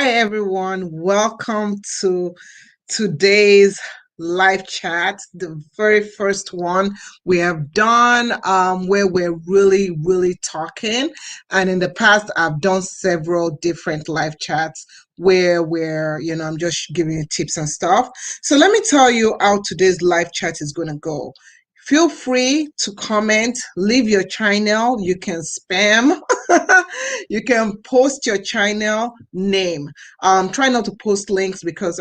Hi, everyone. Welcome to today's live chat, the very first one we have done, where we're really talking. And in the past, I've done several different live chats where I'm just giving you tips and stuff. So let me tell you how today's live chat is going to go. Feel free to comment, leave your channel. You can spam. You can post your channel name. Try not to post links because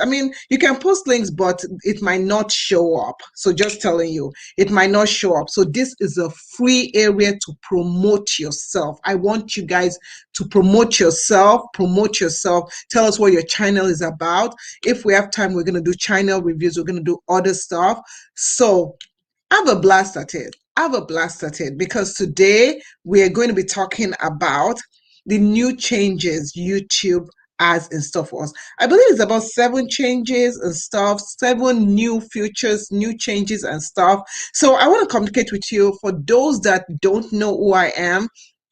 you can post links, but it might not show up. So just telling you, it might not show up. So this is a free area to promote yourself. I want you guys to promote yourself. Tell us what your channel is about. If we have time, we're going to do channel reviews. We're going to do other stuff. So have a blast at it. Because today we are going to be talking about the new changes YouTube has in store for us. I believe it's about 7 changes and stuff, 7 new features, new changes and stuff. So I want to communicate with you. For those that don't know who I am,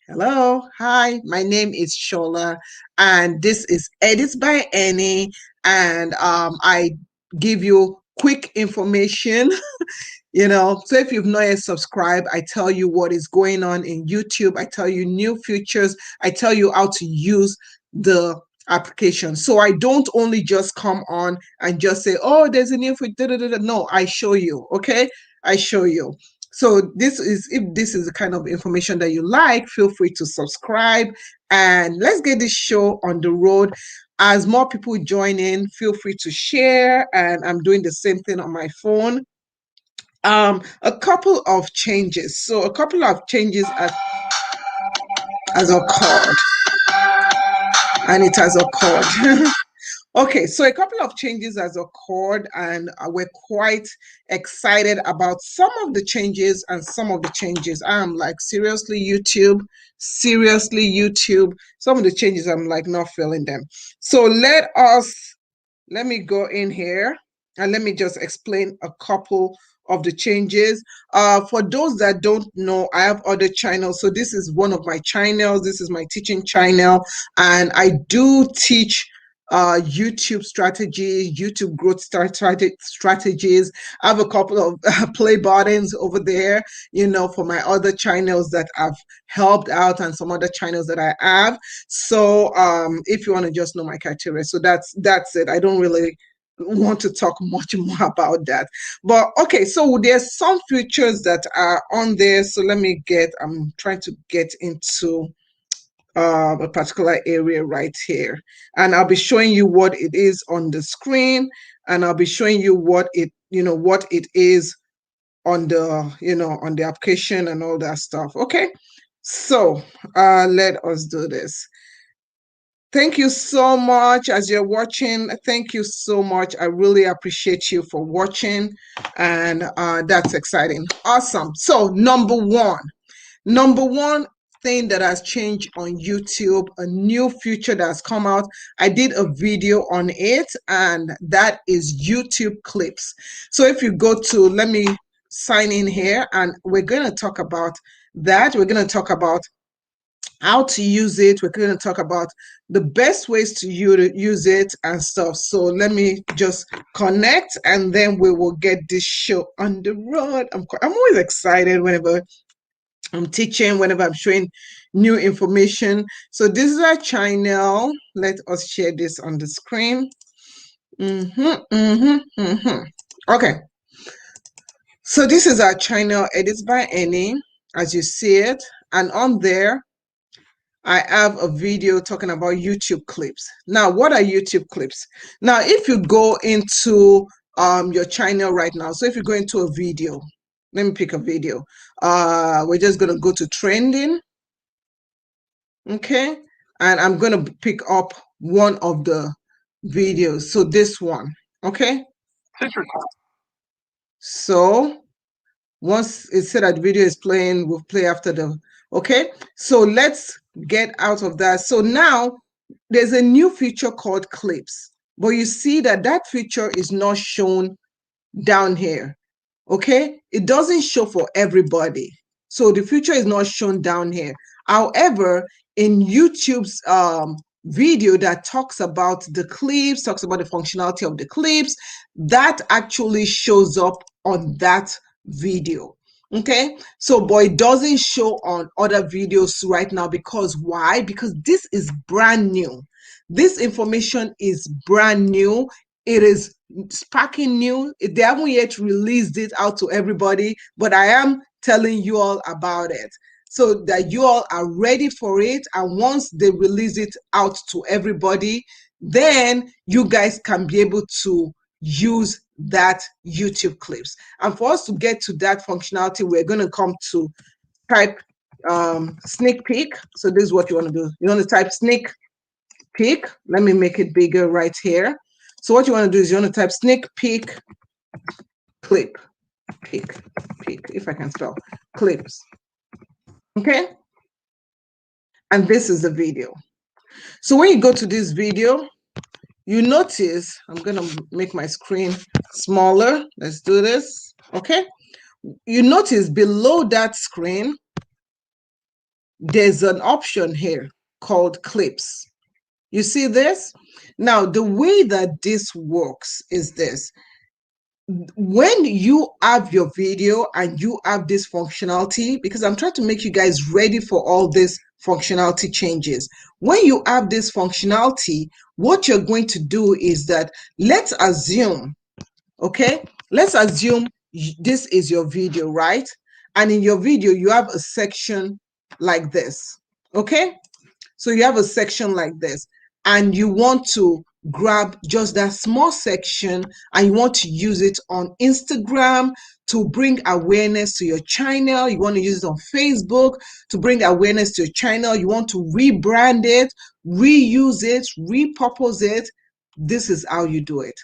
hello, hi, my name is Shola, and this is Edits by Annie, and I give you quick information. So if you've not yet subscribed, I tell you what is going on in YouTube. I tell you new features. I tell you how to use the application. So I don't only just come on and just say, oh, there's a new feature. No, I show you. Okay. I show you. So if this is the kind of information that you like, feel free to subscribe and let's get this show on the road. As more people join in, feel free to share. And I'm doing the same thing on my phone. A couple of changes. So a couple of changes as occurred, and it has occurred. Okay, so a couple of changes has occurred, and we're quite excited about some of the changes and some of the changes. I'm like, seriously, YouTube. Some of the changes, I'm like not feeling them. So let me go in here and let me just explain a couple of the changes. For those that don't know, I have other channels. So this is one of my channels. This is my teaching channel, and I do teach YouTube strategy, YouTube growth strategies. I have a couple of play buttons over there, for my other channels that I've helped out and some other channels that I have. So if you want to just know my criteria, so that's it. I don't really want to talk much more about that, but okay, so there's some features that are on there. So I'm trying to get into a particular area right here, and I'll be showing you what it is on the screen, and I'll be showing you what it is on the application and all that stuff. Okay, so let us do this. Thank you so much as you're watching. Thank you so much. I really appreciate you for watching, and that's exciting. Awesome. So number one thing that has changed on YouTube, a new feature that has come out. I did a video on it, and that is YouTube clips. So if you go to, let me sign in here, and we're going to talk about that. We're going to talk about how to use it. We're going to talk about the best ways to use it and stuff. So let me just connect, and then we will get this show on the road. I'm always excited whenever I'm teaching, whenever I'm showing new information. So this is our channel. Let us share this on the screen. Okay. So this is our channel, Edits by Annie, as you see it. And on there, I have a video talking about YouTube clips. Now, what are YouTube clips? Now, if you go into your channel right now, so if you go into a video, let me pick a video. We're just going to go to trending. Okay. And I'm going to pick up one of the videos. So this one. Okay. So once it said that video is playing, we'll play after the, okay. So let's get out of that. So now there's a new feature called clips, but you see that feature is not shown down here. Okay, it doesn't show for everybody. So the feature is not shown down here. However, in YouTube's video that talks about the clips, talks about the functionality of the clips, that actually shows up on that video. Okay, so but it doesn't show on other videos right now. Because why? Because this is brand new. This information is brand new. It is sparking new. They haven't yet released it out to everybody, but I am telling you all about it so that you all are ready for it. And once they release it out to everybody, then you guys can be able to use that YouTube clips. And for us to get to that functionality, we're going to come to type sneak peek. So this is what you want to do. You want to type sneak peek. Let me make it bigger right here. So what you want to do is you want to type sneak peek clip. Peek, if I can spell clips. Okay. And this is the video. So when you go to this video, you notice, I'm going to make my screen smaller. Let's do this. Okay. You notice below that screen, there's an option here called clips. You see this? Now, the way that this works is this. When you have your video and you have this functionality, because I'm trying to make you guys ready for all this functionality changes. When you have this functionality, what you're going to do is that, let's assume, okay, let's assume this is your video, right? And in your video, you have a section like this, okay? So you have a section like this, and you want to grab just that small section and you want to use it on Instagram to bring awareness to your channel. You want to use it on Facebook to bring awareness to your channel. You want to rebrand it, reuse it, repurpose it. This is how you do it.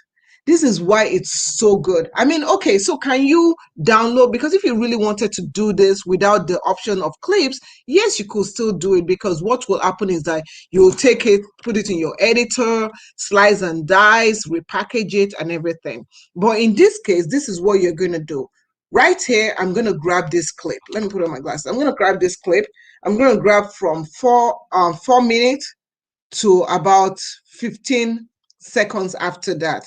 This is why it's so good. I mean, okay, so can you download? Because if you really wanted to do this without the option of clips, yes, you could still do it, because what will happen is that you'll take it, put it in your editor, slice and dice, repackage it and everything. But in this case, this is what you're going to do. Right here, I'm going to grab this clip. Let me put on my glasses. I'm going to grab this clip. I'm going to grab from 4 minutes to about 15 seconds after that.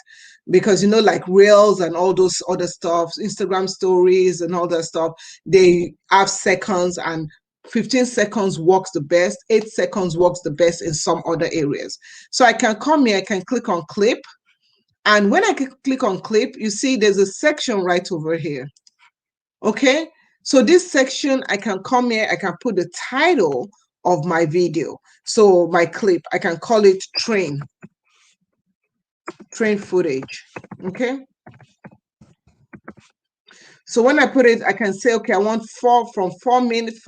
Because, you know, like Reels and all those other stuff, Instagram stories and all that stuff, they have seconds, and 15 seconds works the best. 8 seconds works the best in some other areas. So I can come here, I can click on clip. And when I click on clip, you see there's a section right over here. Okay. So this section, I can come here, I can put the title of my video. So my clip, I can call it train footage. Okay. So when I put it, I can say, okay, I want 4 minutes.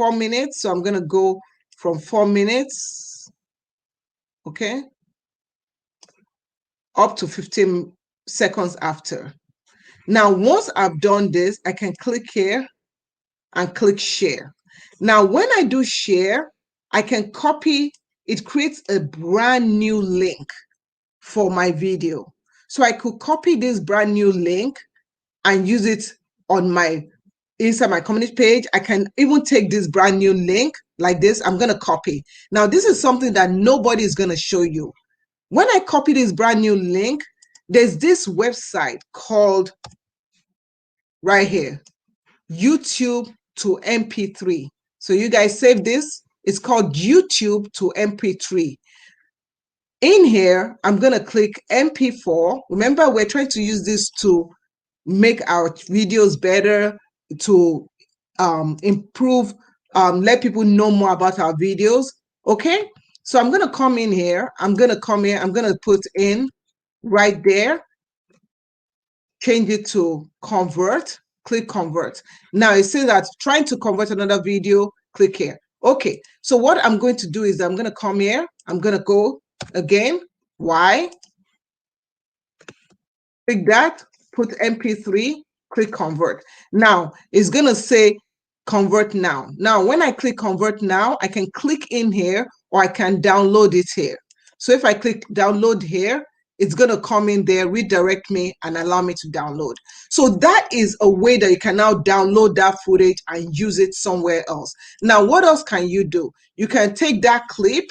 So I'm going to go from 4 minutes. Okay. Up to 15 seconds after. Now, once I've done this, I can click here and click share. Now, when I do share, I can copy, it creates a brand new link for my video. So I could copy this brand new link and use it on my inside my community page. I can even take this brand new link like this. I'm going to copy. Now, this is something that nobody is going to show you. When I copy this brand new link, there's this website called right here, YouTube to MP3. So you guys save this. It's called YouTube to MP3. In here, I'm going to click MP4. Remember, we're trying to use this to make our videos better, to improve, let people know more about our videos. Okay, so I'm going to come in here. I'm going to put in right there, change it to convert, click convert. Now it says that trying to convert another video, click here. Okay, so what I'm going to do is I'm going to come here. I'm going to go again. Why? Click that, put MP3, click convert. Now it's going to say convert now. Now, when I click convert now, I can click in here or I can download it here. So if I click download here, it's going to come in there, redirect me and allow me to download. So that is a way that you can now download that footage and use it somewhere else. Now, what else can you do? You can take that clip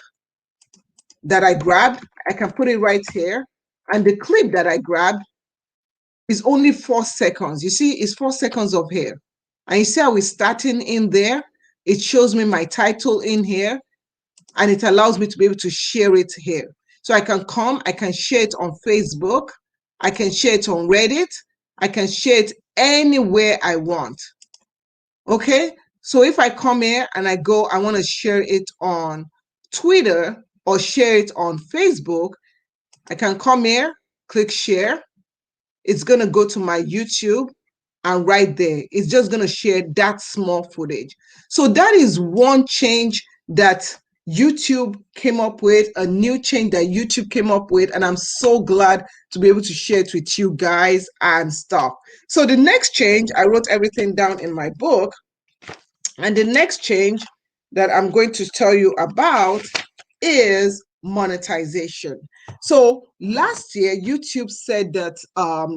that I grabbed, I can put it right here. And the clip that I grabbed is only 4 seconds. You see, it's 4 seconds of hair. And you see how it's starting in there? It shows me my title in here, and it allows me to be able to share it here. So I can share it on Facebook, I can share it on Reddit, I can share it anywhere I want. Okay, so if I come here and I want to share it on Twitter or share it on Facebook, I can come here, click share. It's going to go to my YouTube, and right there, it's just going to share that small footage. So that is one change that YouTube came up with, a new change that YouTube came up with, and I'm so glad to be able to share it with you guys and stuff. So the next change, I wrote everything down in my book, and the next change that I'm going to tell you about is monetization. So last year, YouTube said that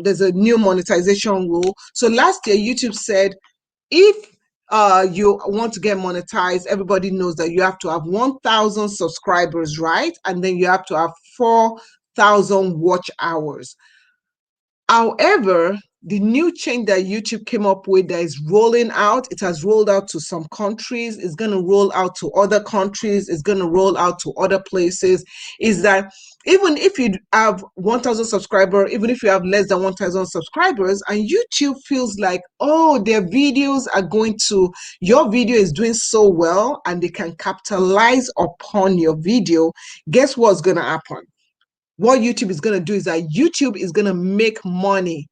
there's a new monetization rule. So last year, YouTube said if you want to get monetized, everybody knows that you have to have 1,000 subscribers, right? And then you have to have 4,000 watch hours. However, the new change that YouTube came up with that is rolling out, it has rolled out to some countries, it's going to roll out to other countries, it's going to roll out to other places, is that even if you have 1,000 subscribers, even if you have less than 1,000 subscribers, and YouTube feels like, oh, their videos are your video is doing so well, and they can capitalize upon your video, guess what's going to happen? What YouTube is going to do is that YouTube is going to make money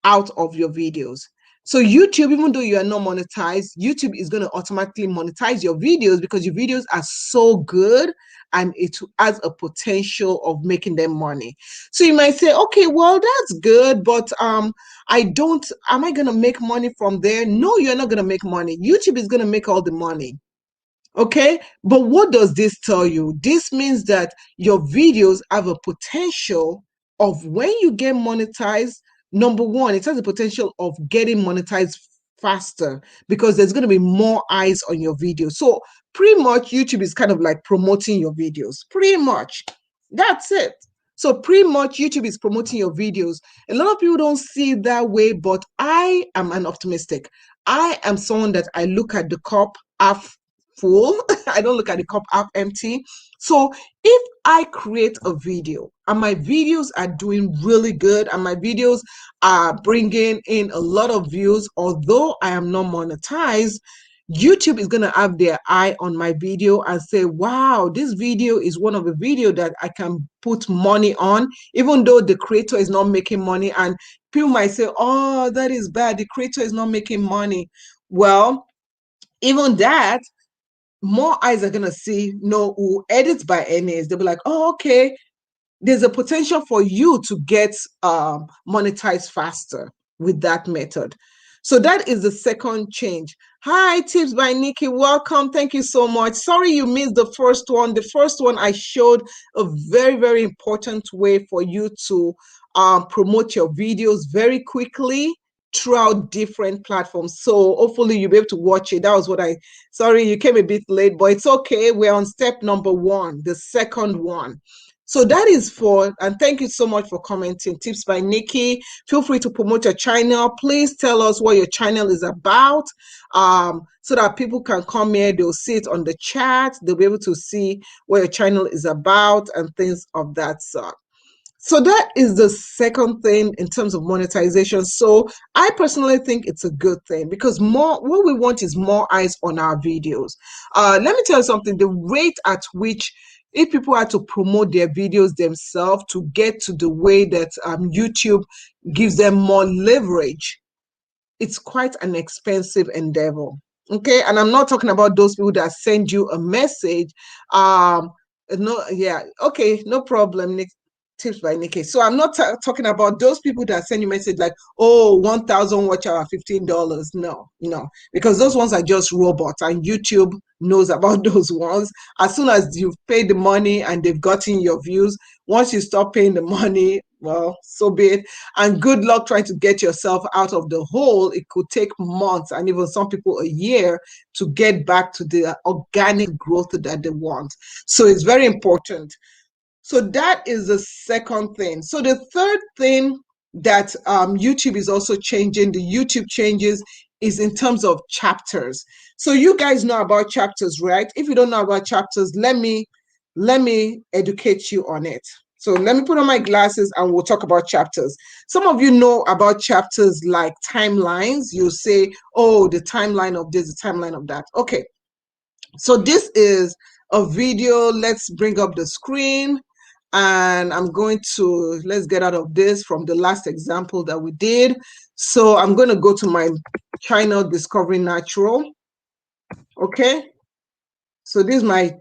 out of your videos. So YouTube, even though you are not monetized, YouTube is going to automatically monetize your videos because your videos are so good and it has a potential of making them money. So you might say, okay, well, that's good, but am I going to make money from there? No, you're not going to make money. YouTube is going to make all the money. Okay, but what does this tell you? This means that your videos have a potential of, when you get monetized, number one, it has the potential of getting monetized faster because there's going to be more eyes on your video. So pretty much YouTube is kind of like promoting your videos. Pretty much. That's it. So pretty much YouTube is promoting your videos. A lot of people don't see it that way, but I am an optimistic. I am someone that I look at the cup half full. I don't look at the cup half empty. So if I create a video and my videos are doing really good and my videos are bringing in a lot of views, although I am not monetized, YouTube is going to have their eye on my video and say, wow, this video is one of the videos that I can put money on, even though the creator is not making money. And people might say, oh, that is bad, the creator is not making money. Well, even that, more eyes are going to see, who edits by NAs. They'll be like, oh, okay, there's a potential for you to get monetized faster with that method. So that is the second change. Hi, Tips by Nikki. Welcome. Thank you so much. Sorry you missed the first one. The first one, I showed a very, very important way for you to promote your videos very quickly throughout different platforms. So hopefully you'll be able to watch it. That was sorry you came a bit late, but it's okay. We're on step number 1, the second one. So that is and thank you so much for commenting. Tips by Nikki. Feel free to promote your channel. Please tell us what your channel is about, so that people can come here. They'll see it on the chat. They'll be able to see what your channel is about and things of that sort. So that is the second thing in terms of monetization. So I personally think it's a good thing because what we want is more eyes on our videos. Let me tell you something, the rate at which, if people had to promote their videos themselves to get to the way that YouTube gives them more leverage, it's quite an expensive endeavor. Okay, and I'm not talking about those people that send you a message. Okay, no problem, Nick. Tips by Nikki. So I'm not talking about those people that send you message like, oh, 1,000 watch hour, $15. No, because those ones are just robots, and YouTube knows about those ones. As soon as you've paid the money and they've gotten your views, once you stop paying the money, well, so be it. And good luck trying to get yourself out of the hole. It could take months and even some people a year to get back to the organic growth that they want. So it's very important. So that is the second thing. So the third thing that YouTube is also changing, the YouTube changes, is in terms of chapters. So you guys know about chapters, right? If you don't know about chapters, let me educate you on it. So let me put on my glasses and we'll talk about chapters. Some of you know about chapters like timelines. You say, oh, the timeline of this, the timeline of that. Okay. So this is a video. Let's bring up the screen. And I'm going to, let's get out of this from the last example that we did. So I'm going to go to my channel, Discovery Natural. Okay. So this is my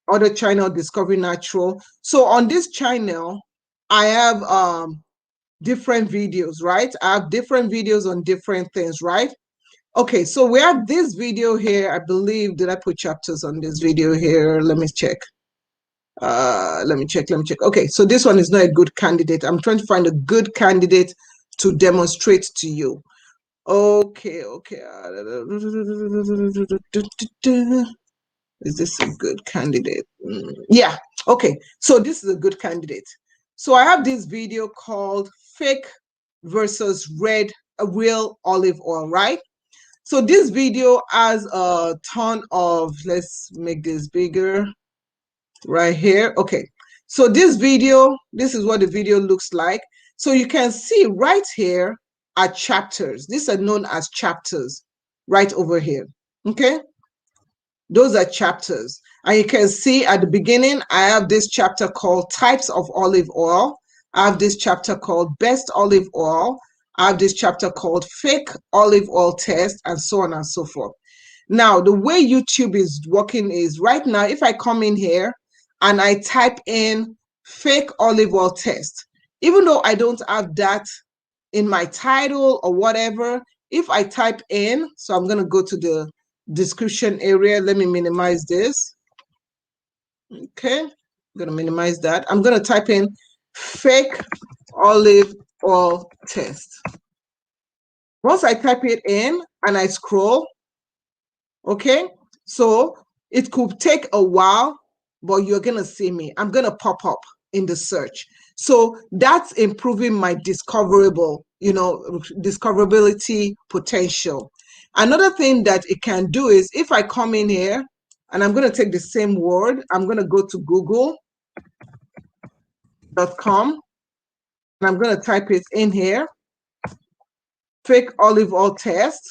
other channel, Discovery Natural. So on this channel, I have different videos, right? I have different videos on different things, right? Okay, so we have this video here. I believe, did I put chapters on this video here? Let me check. Let me check. Okay, so this one is not a good candidate. I'm trying to find a good candidate to demonstrate to you. Okay. Is this a good candidate? Yeah, okay. So this is a good candidate. So I have this video called Fake versus Real Olive Oil, right? So this video has a ton of, let's make this bigger right here. Okay, so this video, this is what the video looks like. So you can see right here are chapters. These are known as chapters right over here. Okay, those are chapters. And you can see at the beginning, I have this chapter called Types of Olive Oil. I have this chapter called Best Olive Oil. I have this chapter called Fake Olive Oil Test, and so on and so forth. Now, the way YouTube is working is right now, if I come in here and I type in Fake Olive Oil Test, even though I don't have that in my title or whatever, if I type in, so I'm going to go to the description area. Let me minimize this. Okay, I'm going to minimize that. I'm going to type in Fake Olive Oil Test. Once I type it in and I scroll, okay, so it could take a while, but you're going to see me. I'm going to pop up in the search. So that's improving my discoverability potential. Another thing that it can do is if I come in here and I'm going to take the same word, I'm going to go to google.com and I'm going to type it in here, Fake Olive Oil Test.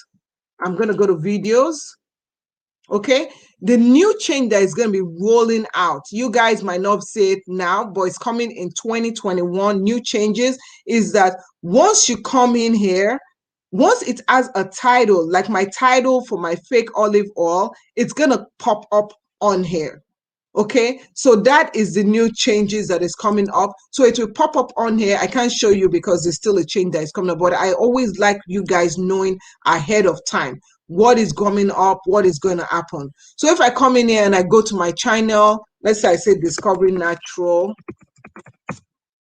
I'm going to go to videos. Okay, the new change that is going to be rolling out, you guys might not see it now, but it's coming in 2021. New changes is that once you come in here, once it has a title, like my title for my fake olive oil, it's going to pop up on here. Okay, so that is the new changes that is coming up. So it will pop up on here. I can't show you because there's still a change that is coming up, but I always like you guys knowing ahead of time what is coming up, what is going to happen. So if I come in here and I go to my channel, let's say I say Discovery Natural,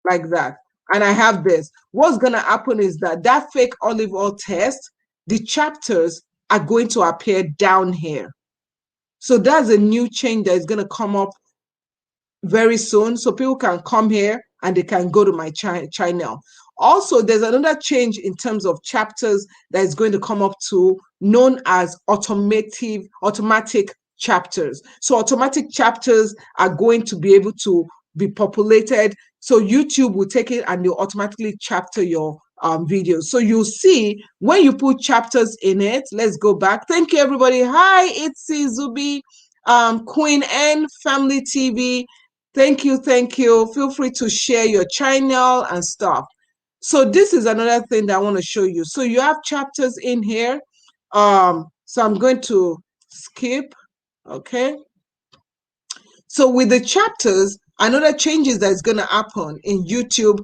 like that, and I have this, what's going to happen is that that fake olive oil test, the chapters are going to appear down here. So that's a new change that is going to come up very soon. So people can come here and they can go to my channel. Also, there's another change in terms of chapters that is going to come up to, known as automatic chapters. So automatic chapters are going to be able to be populated. So YouTube will take it and they'll automatically chapter your videos. So you'll see when you put chapters in it. Let's go back. Thank you, everybody. Hi, it's Zubi, Queen N Family TV. Thank you. Feel free to share your channel and stuff. So this is another thing that I want to show you. So you have chapters in here. So I'm going to skip. Okay. So with the chapters, another changes that is going to happen in YouTube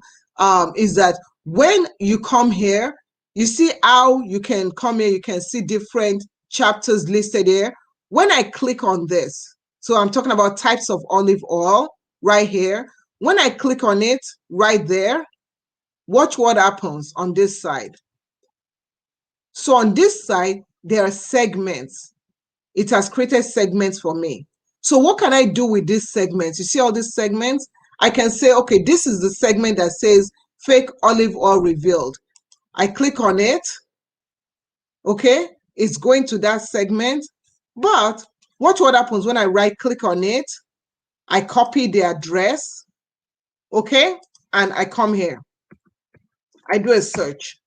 is that when you come here, you see how you can come here, you can see different chapters listed here. When I click on this, so I'm talking about types of olive oil right here. When I click on it right there, Watch what happens on this side. So on this side, there are segments. It has created segments for me. So what can I do with these segments? You see all these segments? I can say, okay, this is the segment that says fake olive oil revealed. I click on it. Okay, it's going to that segment. But watch what happens when I right click on it. I copy the address. Okay, and I come here. I do a search.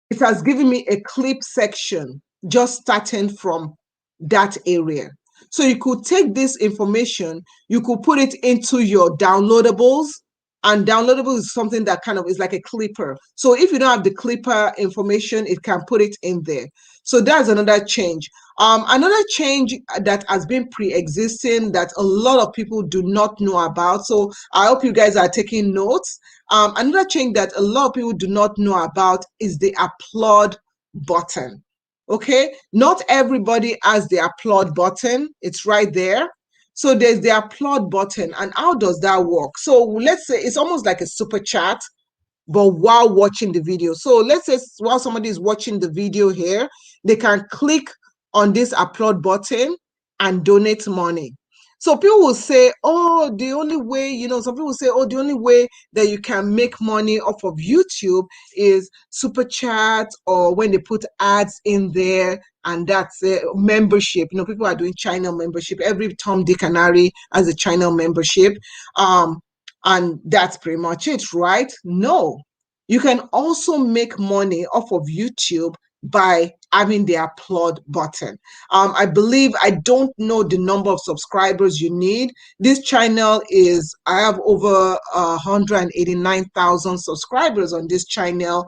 It has given me a clip section just starting from that area. So you could take this information, you could put it into your downloadables, and downloadable is something that kind of is like a clipper. So if you don't have the clipper information, it can put it in there. So that's another change. Another change that has been pre-existing that a lot of people do not know about. So I hope you guys are taking notes. Another change that a lot of people do not know about is the applaud button. Okay, not everybody has the applaud button. It's right there. So there's the applaud button. And how does that work? So let's say it's almost like a super chat, but while watching the video. So let's say while somebody is watching the video here, they can click on this applaud button and donate money. So people will say, oh, the only way, some people say, oh, the only way that you can make money off of YouTube is super chat, or when they put ads in there, and that's a membership. People are doing channel membership. Every Tom, Dick, and Harry has a channel membership. And that's pretty much it, right? No. You can also make money off of YouTube by having the applaud button. I believe, I don't know the number of subscribers you need. This channel I have over 189,000 subscribers on this channel.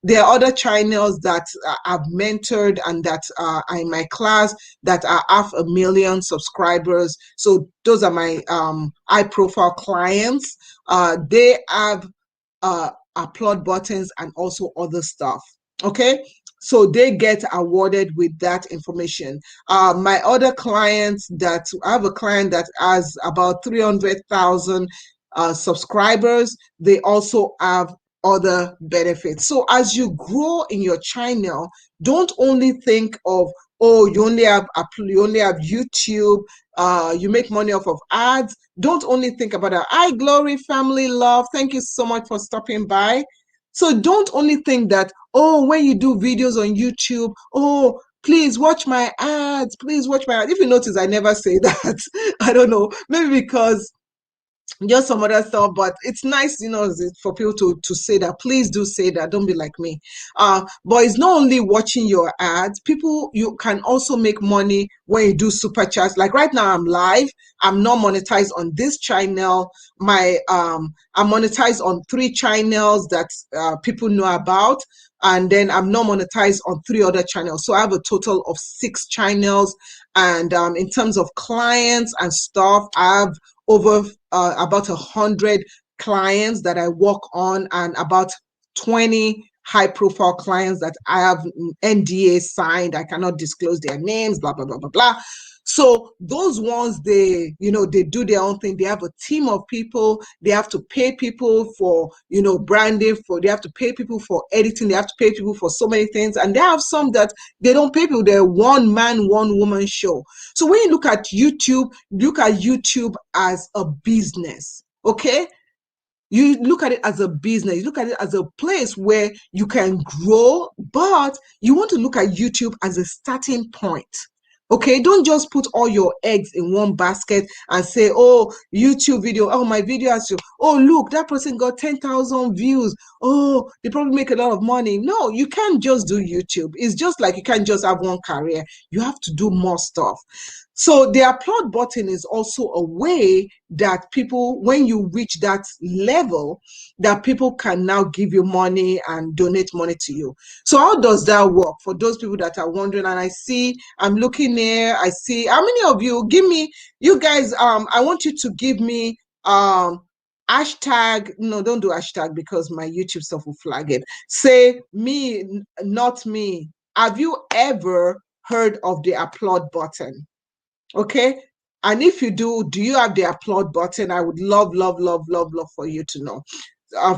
There are other channels that I've mentored and that are in my class that are 500,000 subscribers. So those are my high profile clients. They have applaud buttons and also other stuff. Okay, so they get awarded with that information. My other clients, that I have a client that has about 300,000 subscribers, they also have other benefits. So as you grow in your channel, don't only think of, oh, you only have YouTube, you make money off of ads. Don't only think about that. Hi, Glory, family, love. Thank you so much for stopping by. So don't only think that, oh, when you do videos on YouTube, oh, please watch my ads. Please watch my ads. If you notice, I never say that. I don't know. Maybe because just some other stuff, but it's nice, for people to say that. Please do say that. Don't be like me. But it's not only watching your ads. You can also make money when you do super chats. Like right now, I'm live. I'm not monetized on this channel. I'm monetized on 3 channels that people know about, and then I'm not monetized on 3 other channels. So I have a total of 6 channels. And in terms of clients and stuff, I have over about 100 clients that I work on, and about 20 high profile clients that I have NDA signed. I cannot disclose their names, blah, blah, blah, blah, blah. So those ones, they do their own thing. They have a team of people. They have to pay people for, branding, they have to pay people for editing. They have to pay people for so many things. And they have some that they don't pay people. They're one man, one woman show. So when you look at YouTube as a business, okay? You look at it as a business. You look at it as a place where you can grow, but you want to look at YouTube as a starting point. Okay, don't just put all your eggs in one basket and say, oh, YouTube video, oh, my video has to, oh, look, that person got 10,000 views. Oh, they probably make a lot of money. No, you can't just do YouTube. It's just like you can't just have one career. You have to do more stuff. So the applaud button is also a way that people, when you reach that level, that people can now give you money and donate money to you. So how does that work for those people that are wondering? And I'm looking here, I see, how many of you, you guys, I want you to give me hashtag, no, don't do hashtag because my YouTube stuff will flag it. Say me, not me. Have you ever heard of the applaud button? Okay. And if you do you have the applaud button? I would love, love, love, love, love for you to know.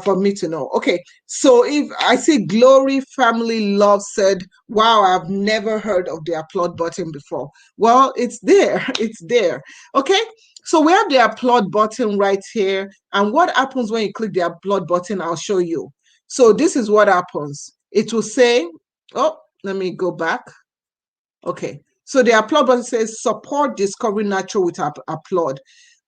for me to know. Okay, so if I see Glory Family Love said, wow, I've never heard of the applaud button before. Well, it's there. It's there. Okay, so we have the applaud button right here. And what happens when you click the applaud button? I'll show you. So this is what happens. It will say, oh, let me go back. Okay, so the applaud button says support Discovery Natural with applaud.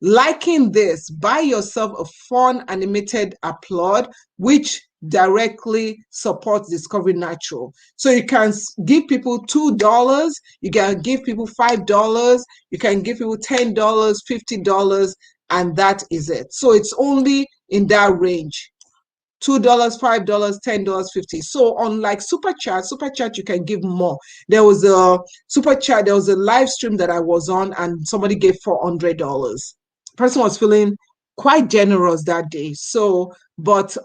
Liking this, buy yourself a fun animated applaud, which directly supports Discovery Natural. So you can give people $2, you can give people $5, you can give people $10, $50, and that is it. So it's only in that range. $2, $5, $10, 50. So unlike super chat you can give more. There was a super chat, there was a live stream that I was on, and somebody gave $400. Person was feeling quite generous that day. So, but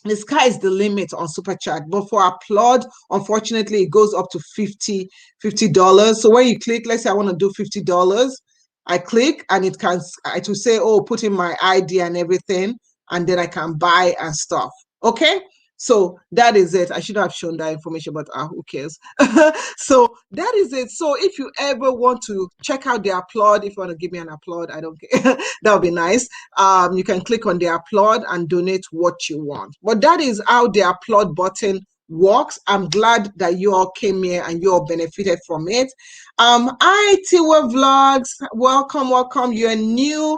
the sky is the limit on super chat. But for applaud, unfortunately, it goes up to $50. So when you click, let's say I want to do $50, I click and it will say, oh, put in my ID and everything, and then I can buy and stuff. Okay, so that is it. I should have shown that information, but who cares? So that is it. So if you ever want to check out the applaud, if you want to give me an applaud, I don't care. That would be nice. You can click on the applaud and donate what you want. But that is how the applaud button works. I'm glad that you all came here and you all benefited from it. Hi, Tiwa Vlogs. Welcome. You're new.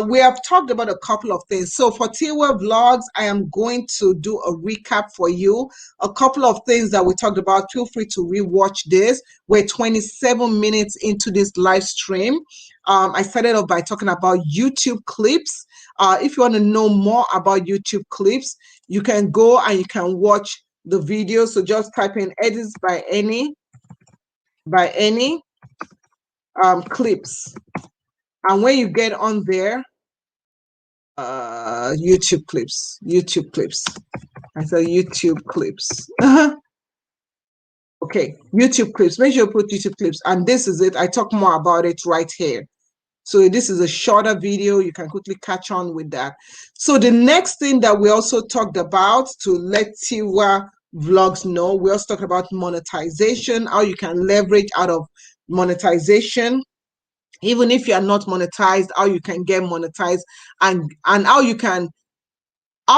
We have talked about a couple of things. So for Tiwa Vlogs, I am going to do a recap for you. A couple of things that we talked about. Feel free to rewatch this. We're 27 minutes into this live stream. I started off by talking about YouTube clips. If you want to know more about YouTube clips, you can go and you can watch the video. So just type in edits by any clips. And when you get on there, YouTube clips. I said YouTube clips. Okay, YouTube clips. Make sure you put YouTube clips. And this is it. I talk more about it right here. So this is a shorter video. You can quickly catch on with that. So the next thing that we also talked about, to let Tiwa Vlogs know, we also talked about monetization, how you can leverage out of monetization. Even if you are not monetized, how you can get monetized, and how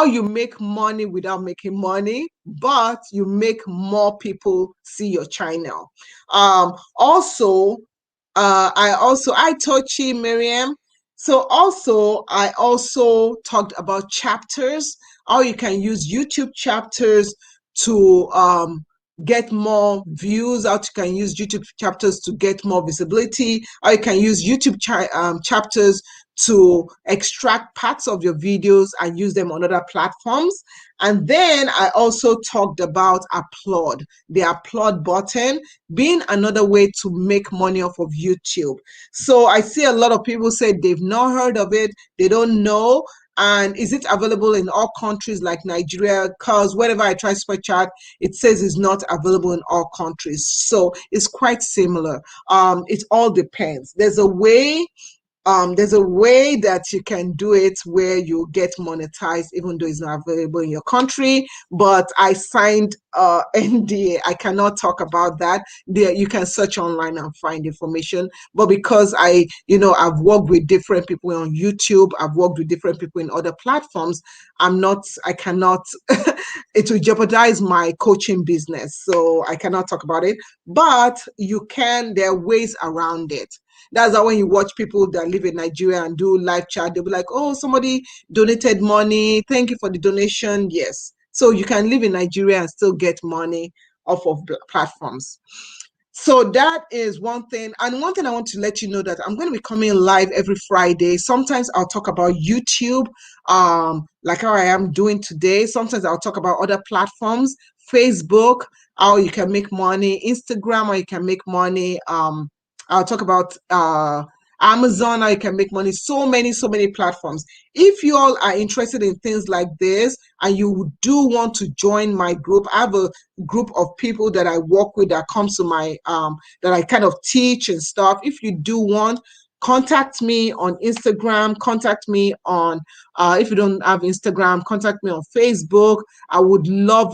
you make money without making money, but you make more people see your channel. Also, I Tochi Miriam. So also, I also talked about chapters, how you can use YouTube chapters to get more views, how you can use YouTube chapters to get more visibility, how you can use YouTube chapters to extract parts of your videos and use them on other platforms. And then I also talked about applaud, the applaud button being another way to make money off of YouTube. So I see a lot of people say they've not heard of it, they don't know. And is it available in all countries like Nigeria? Because whenever I try super chat, it says it's not available in all countries. So it's quite similar. It all depends. There's a way that you can do it where you get monetized even though it's not available in your country, but I signed NDA. I cannot talk about that. There, you can search online and find information, but because I've worked with different people on YouTube, I've worked with different people in other platforms, I cannot it will jeopardize my coaching business, so I cannot talk about it. But there are ways around it. That's how when you watch people that live in Nigeria and do live chat, they'll be like, oh, somebody donated money. Thank you for the donation. Yes. So you can live in Nigeria and still get money off of platforms. So that is one thing. And one thing I want to let you know that I'm going to be coming live every Friday. Sometimes I'll talk about YouTube, like how I am doing today. Sometimes I'll talk about other platforms, Facebook, how you can make money, Instagram, how you can make money. I'll talk about Amazon, how you can make money, so many platforms. If you all are interested in things like this and you do want to join my group, I have a group of people that I work with that comes to my that I kind of teach and stuff. If you do want, contact me on Instagram, contact me on, if you don't have Instagram, contact me on Facebook. I would love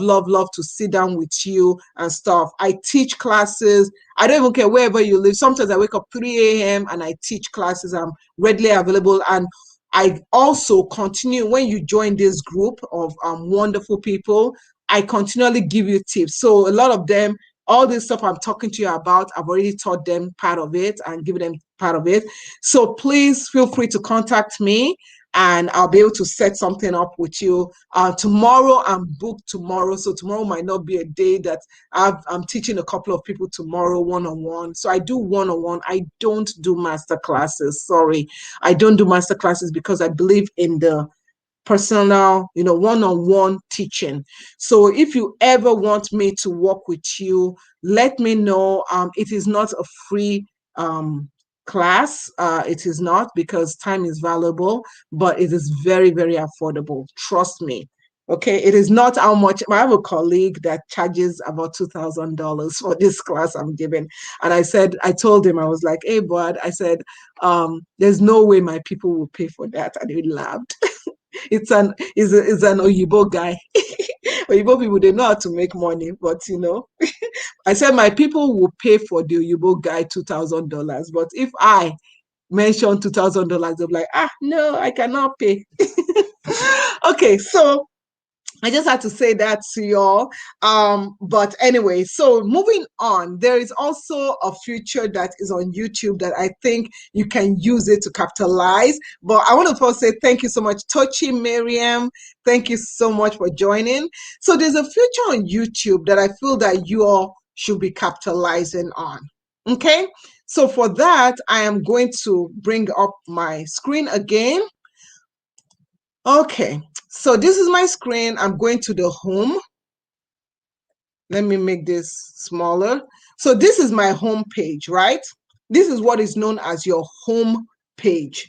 to sit down with you and stuff. I teach classes. I don't even care wherever you live. Sometimes I wake up 3 a.m. and I teach classes. I'm readily available. And I also continue, when you join this group of wonderful people, I continually give you tips. So a lot of them, all this stuff I'm talking to you about, I've already taught them part of it and given them part of it. So please feel free to contact me and I'll be able to set something up with you. Tomorrow, I'm booked tomorrow. So tomorrow might not be a day that I'm teaching a couple of people tomorrow one-on-one. So I do one-on-one. I don't do master classes. Sorry. I don't do master classes because I believe in the personal, one-on-one teaching. So if you ever want me to work with you, let me know. It is not a free class. It is not, because time is valuable, but it is very, very affordable. Trust me. Okay, it is not how much. I have a colleague that charges about $2,000 for this class I'm giving. And I told him, I was like, hey, bud, I said, there's no way my people will pay for that. And he laughed. It's an Oyibo guy. Oyibo people, they know how to make money, but I said my people will pay for the Oyibo guy $2,000. But if I mention $2,000, they'll be like, no, I cannot pay. Okay, so I just had to say that to y'all. But anyway, so moving on, there is also a feature that is on YouTube that I think you can use it to capitalize. But I want to first say thank you so much, Tochi Miriam. Thank you so much for joining. So there's a feature on YouTube that I feel that you all should be capitalizing on. Okay, so for that, I am going to bring up my screen again. Okay, so this is my screen. I'm going to the home. Let me make this smaller. So this is my home page, right? This is what is known as your home page.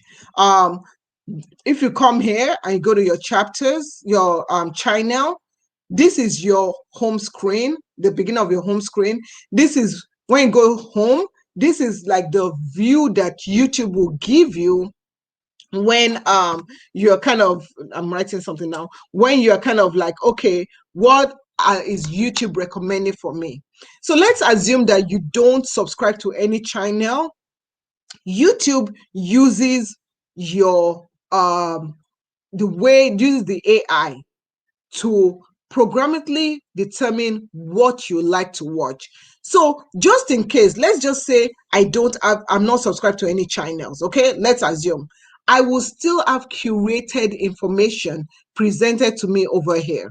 If you come here and you go to your chapters, your channel, this is your home screen, the beginning of your home screen. This is when you go home. This is like the view that YouTube will give you when you're kind of, I'm writing something now, when you're kind of like, okay, what is YouTube recommending for me? So let's assume that you don't subscribe to any channel. YouTube uses your the way it uses the AI to programmatically determine what you like to watch. So just in case, let's just say I'm not subscribed to any channels, okay? Let's assume I will still have curated information presented to me over here,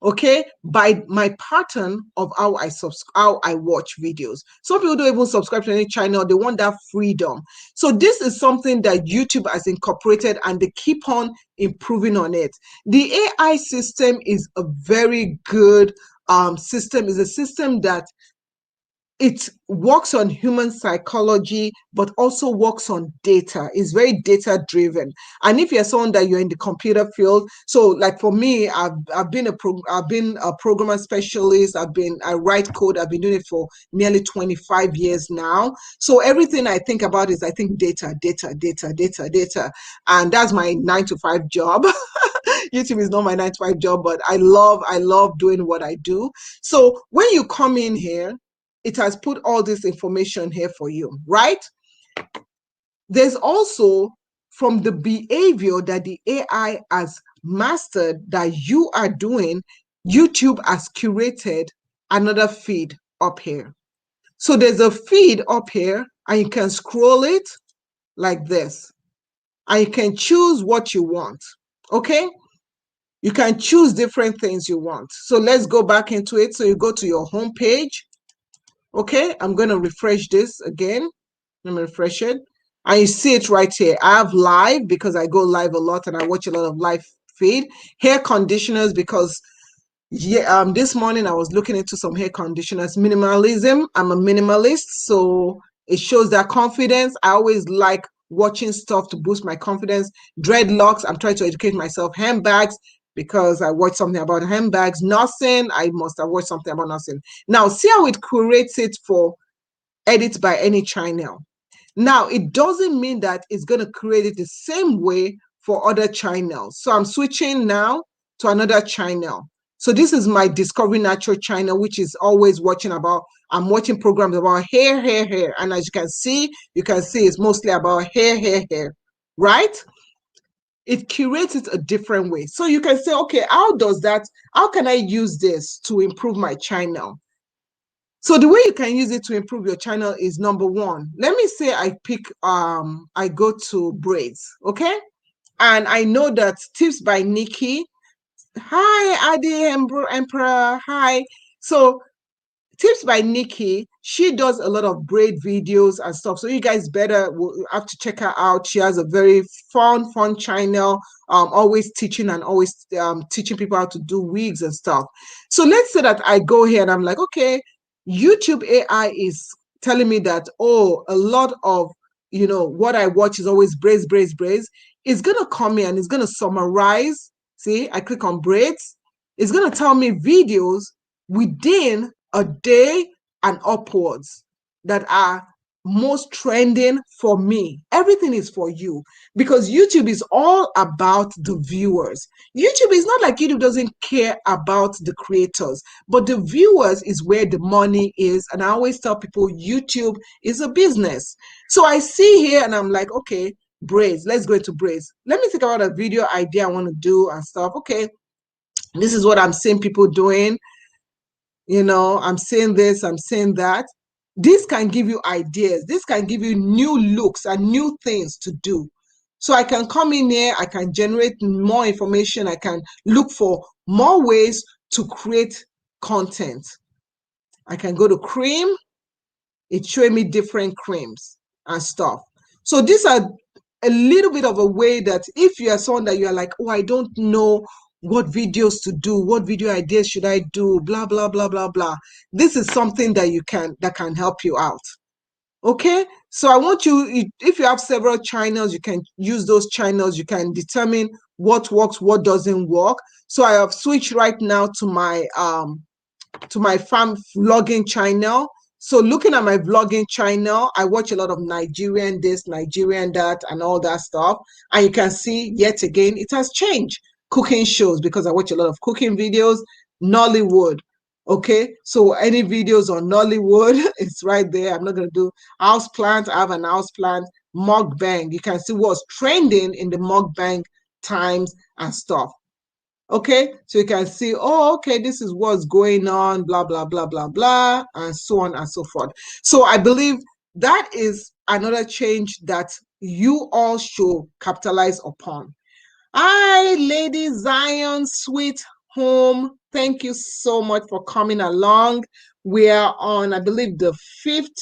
okay, by my pattern of how I watch videos. Some people don't even subscribe to any channel. They want that freedom. So this is something that YouTube has incorporated, and they keep on improving on it. The AI system is a very good system. It's a system that it works on human psychology, but also works on data. It's very data driven. And if you're someone that you're in the computer field, so like for me, I've been a programmer specialist. I write code. I've been doing it for nearly 25 years now. So everything I think about is I think data. And that's my 9 to 5 job. YouTube is not my 9 to 5 job, but I love doing what I do. So when you come in here, it has put all this information here for you, right? There's also, from the behavior that the AI has mastered that you are doing, YouTube has curated another feed up here. So there's a feed up here, and you can scroll it like this, and you can choose what you want, okay? You can choose different things you want. So let's go back into it. So you go to your home page. Okay, I'm going to refresh this again. Let me refresh it. And you see it right here. I have live because I go live a lot and I watch a lot of live feed. Hair conditioners, because this morning I was looking into some hair conditioners. Minimalism, I'm a minimalist, so it shows that confidence. I always like watching stuff to boost my confidence. Dreadlocks, I'm trying to educate myself. Handbags, because I watched something about handbags. Nursing, I must have watched something about nursing. Now, see how it curates it for edit by any channel. Now, it doesn't mean that it's going to create it the same way for other channels. So I'm switching now to another channel. So this is my Discovery Natural channel, which is always watching about, I'm watching programs about hair, hair, hair. And as you can see it's mostly about hair, hair, hair, right? It curates it a different way. So you can say, okay, how can I use this to improve my channel? So the way you can use it to improve your channel is, number one, let me say I go to braids, okay? And I know that Tips by Nikki, hi, Adi Emperor, hi. So Tips by Nikki, she does a lot of braid videos and stuff. So you guys better have to check her out. She has a very fun channel, always teaching and always teaching people how to do wigs and stuff. So let's say that I go here and I'm like, okay, YouTube AI is telling me that, oh, a lot of, what I watch is always braids, braids, braids. It's going to come in and it's going to summarize. See, I click on braids. It's going to tell me videos within a day and upwards that are most trending for me. Everything is for you, because YouTube is all about the viewers. YouTube is not like YouTube doesn't care about the creators, but the viewers is where the money is. And I always tell people YouTube is a business. So I see here and I'm like, okay, braids, let's go into braids. Let me think about a video idea I want to do and stuff. Okay, this is what I'm seeing people doing. I'm saying this, I'm saying that. This can give you ideas. This can give you new looks and new things to do. So I can come in here, I can generate more information, I can look for more ways to create content. I can go to cream, it's showing me different creams and stuff. So these are a little bit of a way that if you are someone that you are like, oh, I don't know what videos to do, what video ideas should I do, blah, blah, blah, blah, blah. This is something that can help you out. Okay, so I want you, if you have several channels, you can use those channels. You can determine what works, what doesn't work. So I have switched right now to my farm vlogging channel. So looking at my vlogging channel, I watch a lot of Nigerian this, Nigerian that, and all that stuff. And you can see, yet again, it has changed. Cooking shows, because I watch a lot of cooking videos. Nollywood. Okay, so any videos on Nollywood, it's right there. I'm not going to do house plant. I have an house plant. Mukbang. You can see what's trending in the mukbang times and stuff. Okay, so you can see, oh, okay, this is what's going on, blah, blah, blah, blah, blah, and so on and so forth. So I believe that is another change that you all should capitalize upon. Hi, Lady Zion, sweet home. Thank you so much for coming along. We are on, I believe, the 5th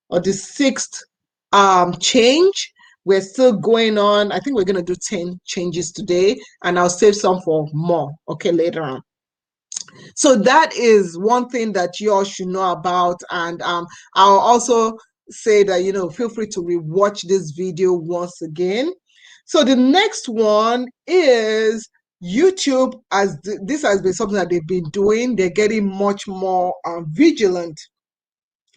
or the 6th change. We're still going on. I think we're going to do 10 changes today, and I'll save some for more, okay, later on. So that is one thing that you all should know about. And I'll also say that, feel free to rewatch this video once again. So the next one is YouTube. As this has been something that they've been doing, they're getting much more vigilant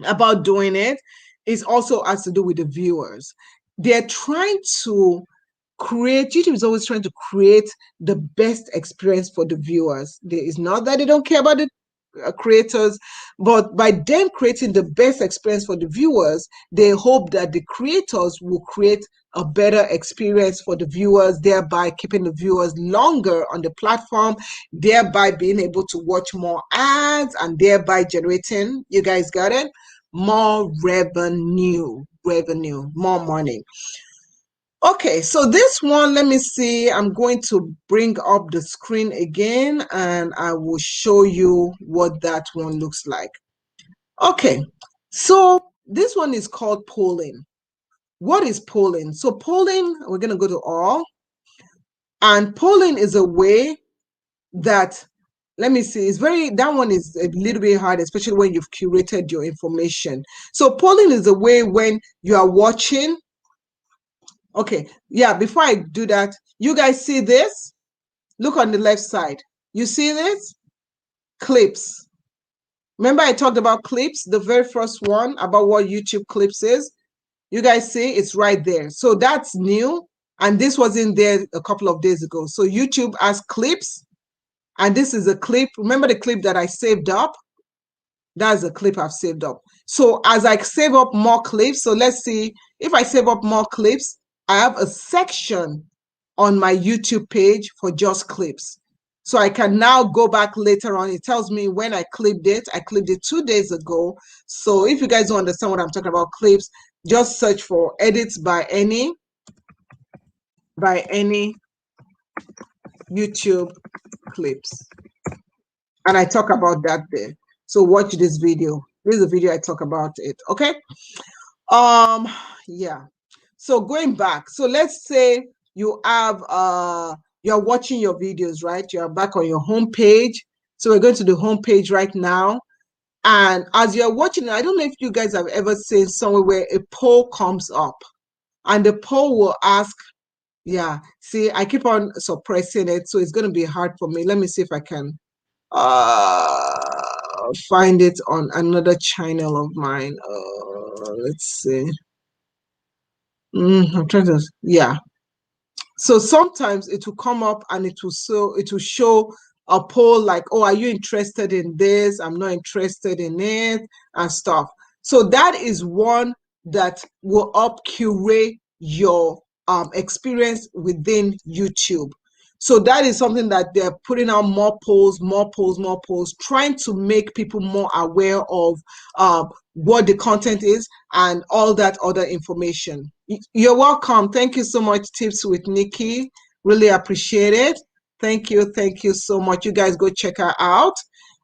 about doing it. Is also has to do with the viewers. They're trying to YouTube is always trying to create the best experience for the viewers. It's not that they don't care about the creators, but by them creating the best experience for the viewers, they hope that the creators will create a better experience for the viewers, thereby keeping the viewers longer on the platform, thereby being able to watch more ads, and thereby generating, you guys got it, more revenue, more money. Okay, so this one, let me see. I'm going to bring up the screen again and I will show you what that one looks like. Okay, so this one is called polling. What is polling? So polling, we're going to go to all. And polling is a way that, let me see, that one is a little bit hard, especially when you've curated your information. So polling is a way when you are watching. Okay, yeah, before I do that, you guys see this? Look on the left side. You see this? Clips. Remember I talked about clips, the very first one, about what YouTube clips is? You guys see it's right there. So that's new. And this wasn't there a couple of days ago. So YouTube has clips. And this is a clip. Remember the clip that I saved up? That's a clip I've saved up. So as I save up more clips, so let's see if I save up more clips, I have a section on my YouTube page for just clips. So I can now go back later on. It tells me when I clipped it. I clipped it 2 days ago. So if you guys don't understand what I'm talking about, clips, just search for edits by any YouTube clips. And I talk about that there. So watch this video. This is a video I talk about it. Okay. Yeah. So going back, so let's say you have you're watching your videos, right? You're back on your home page. So we're going to the home page right now. And as you're watching, I don't know if you guys have ever seen somewhere where a poll comes up and the poll will ask, yeah, see, I keep on suppressing it, so it's going to be hard for me. Let me see if I can find it on another channel of mine. Let's see. I'm trying to, yeah. So sometimes it will come up and it will show a poll like, oh, are you interested in this? I'm not interested in it and stuff. So that is one that will up curate your experience within YouTube. So that is something that they're putting out more polls, trying to make people more aware of what the content is and all that other information. You're welcome. Thank you so much, Tips with Nikki. Really appreciate it. Thank you so much. You guys go check her out.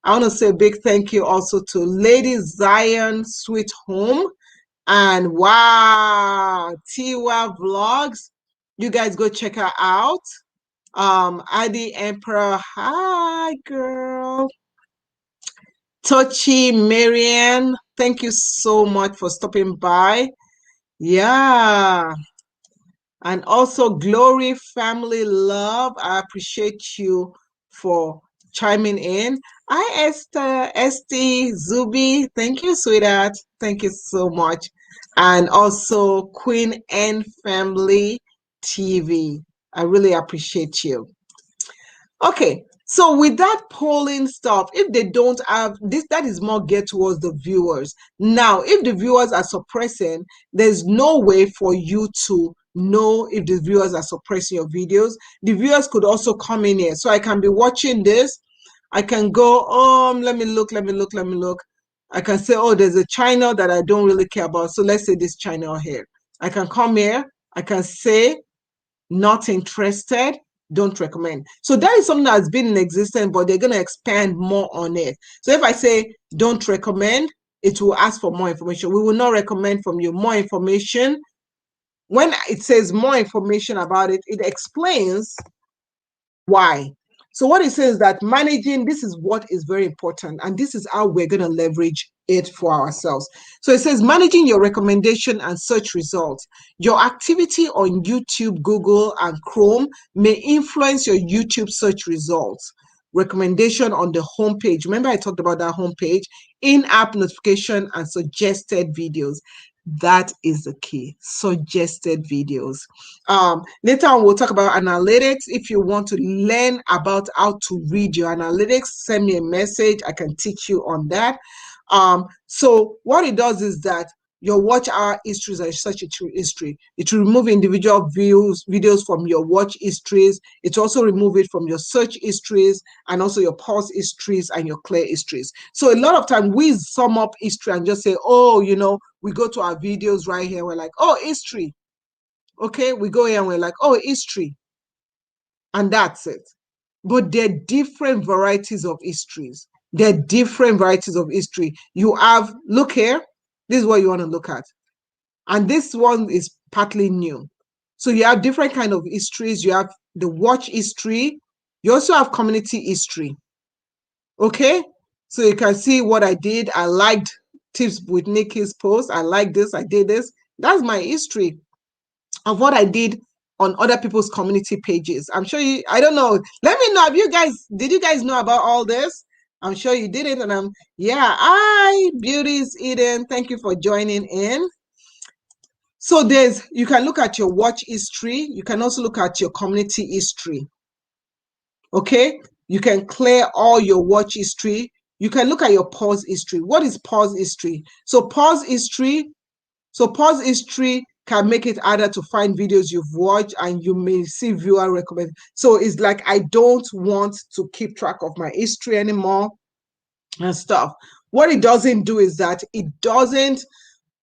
I want to say a big thank you also to Lady Zion Sweet Home and wow, Tiwa Vlogs. You guys go check her out. Adi Emperor, hi girl. Tochi Marianne, thank you so much for stopping by. Yeah. And also Glory Family Love, I appreciate you for chiming in. Hi Esther, Esty, Zubi, thank you, sweetheart. Thank you so much. And also Queen and Family TV. I really appreciate you. Okay, so with that polling stuff, if they don't have this, that is more geared towards the viewers. Now, if the viewers are suppressing, there's no way for you to know if the viewers are suppressing your videos. The viewers could also come in here. So I can be watching this. I can go, let me look. I can say, oh, there's a channel that I don't really care about. So let's say this channel here. I can come here. I can say, not interested, don't recommend. So that is something that's been in existence, but they're going to expand more on it. So if I say don't recommend, it will ask for more information. We will not recommend from you more information. When it says more information about it, it explains why. So what it says is that managing, this is what is very important, and this is how we're going to leverage it for ourselves. So it says managing your recommendation and search results. Your activity on YouTube, Google, and Chrome may influence your YouTube search results. Recommendation on the homepage. Remember I talked about that homepage, in-app notification, and suggested videos. That is the key. Suggested videos. Later on, we'll talk about analytics. If you want to learn about how to read your analytics, send me a message. I can teach you on that. So what it does is that your watch hour histories and search history. It will remove individual videos from your watch histories. It also remove it from your search histories and also your pause histories and your clear histories. So a lot of time we sum up history and just say, oh, you know, we go to our videos right here. We're like, oh, history. Okay, we go here and we're like, oh, history. And that's it. But there are different varieties of histories. There are different varieties of history. You have, look here, this is what you want to look at. And this one is partly new. So you have different kind of histories. You have the watch history. You also have community history. Okay, so you can see what I did. I liked Tips with Nikki's post. I like this. I did this. That's my history of what I did on other people's community pages. I'm sure you, I don't know. Let me know if you guys, did you guys know about all this? I'm sure you didn't. And yeah, hi, Beauties Eden. Thank you for joining in. So you can look at your watch history. You can also look at your community history. Okay, you can clear all your watch history. You can look at your pause history. What is pause history? So pause history can make it harder to find videos you've watched, and you may see viewer recommend. So it's like, I don't want to keep track of my history anymore and stuff. What it doesn't do is that it doesn't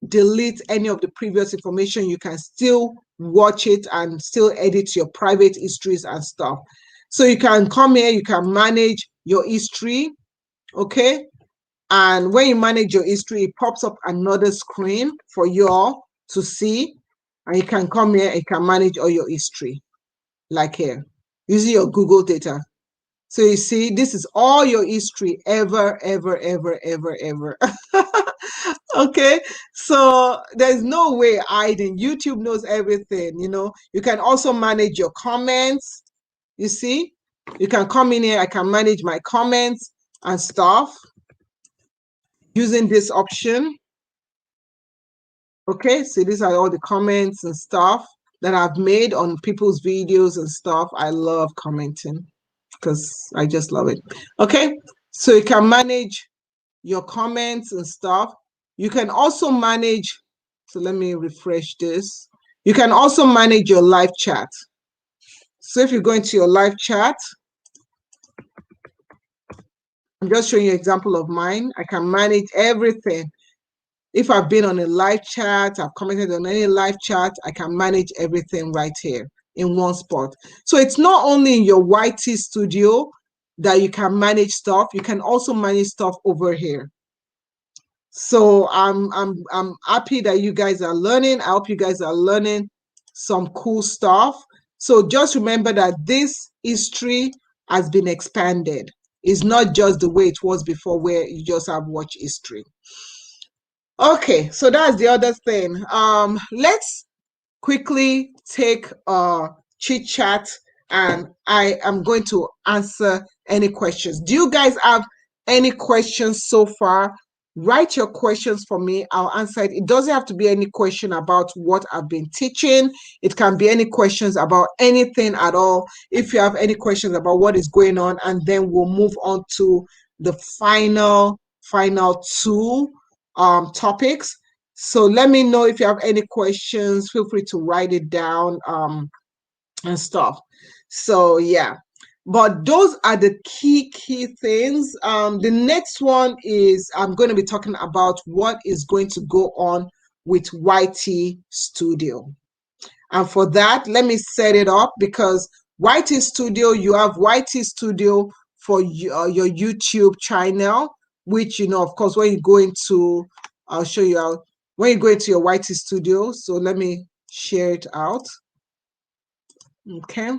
delete any of the previous information. You can still watch it and still edit your private histories and stuff. So you can come here, you can manage your history, okay? And when you manage your history, it pops up another screen for you all to see. And you can come here, you can manage all your history, like here, using your Google data. So you see, this is all your history ever. Okay, so there's no way hiding. YouTube knows everything, You can also manage your comments. You see, you can come in here, I can manage my comments and stuff using this option. Okay, so these are all the comments and stuff that I've made on people's videos and stuff. I love commenting because I just love it. Okay, so you can manage your comments and stuff. You can also manage, so let me refresh this. You can also manage your live chat. So if you go into your live chat, I'm just showing you an example of mine. I can manage everything. If I've been on a live chat, I've commented on any live chat, I can manage everything right here in one spot. So it's not only in your YT studio that you can manage stuff, you can also manage stuff over here. So I'm happy that you guys are learning. I hope you guys are learning some cool stuff. So just remember that this history has been expanded. It's not just the way it was before, where you just have watch history. Okay, so that's the other thing. Let's quickly take a chit chat, and I am going to answer any questions. Do you guys have any questions so far? Write your questions for me. I'll answer it. It doesn't have to be any question about what I've been teaching. It can be any questions about anything at all. If you have any questions about what is going on, and then we'll move on to the final two topics. So let me know if you have any questions. Feel free to write it down and stuff. So yeah, but those are the key things. The next one is I'm going to be talking about what is going to go on with YT Studio. And for that, let me set it up, because YT Studio, you have YT Studio for your YouTube channel, which, of course, when you go into, I'll show you how, when you go into your YT Studio. So let me share it out. Okay.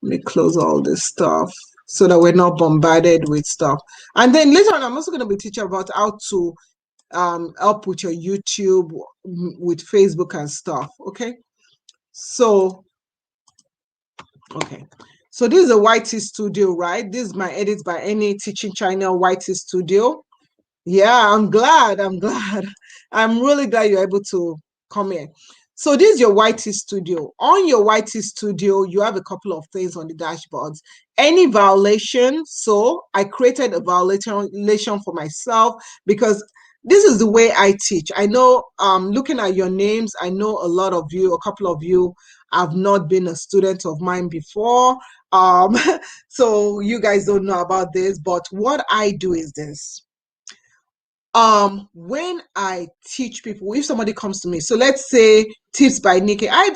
Let me close all this stuff so that we're not bombarded with stuff. And then later on, I'm also going to be teaching about how to help with your YouTube, with Facebook and stuff. Okay. So, okay. So this is a YT Studio, right? This is my edits by any teaching channel, YT Studio. Yeah, I'm glad. I'm really glad you're able to come here. So this is your YT Studio. On your YT Studio, you have a couple of things on the dashboards. Any violation. So I created a violation for myself, because this is the way I teach. I know, looking at your names, I know a lot of you, a couple of you have not been a student of mine before. So you guys don't know about this, but what I do is this. When I teach people, if somebody comes to me, so let's say Tips by Nikki, I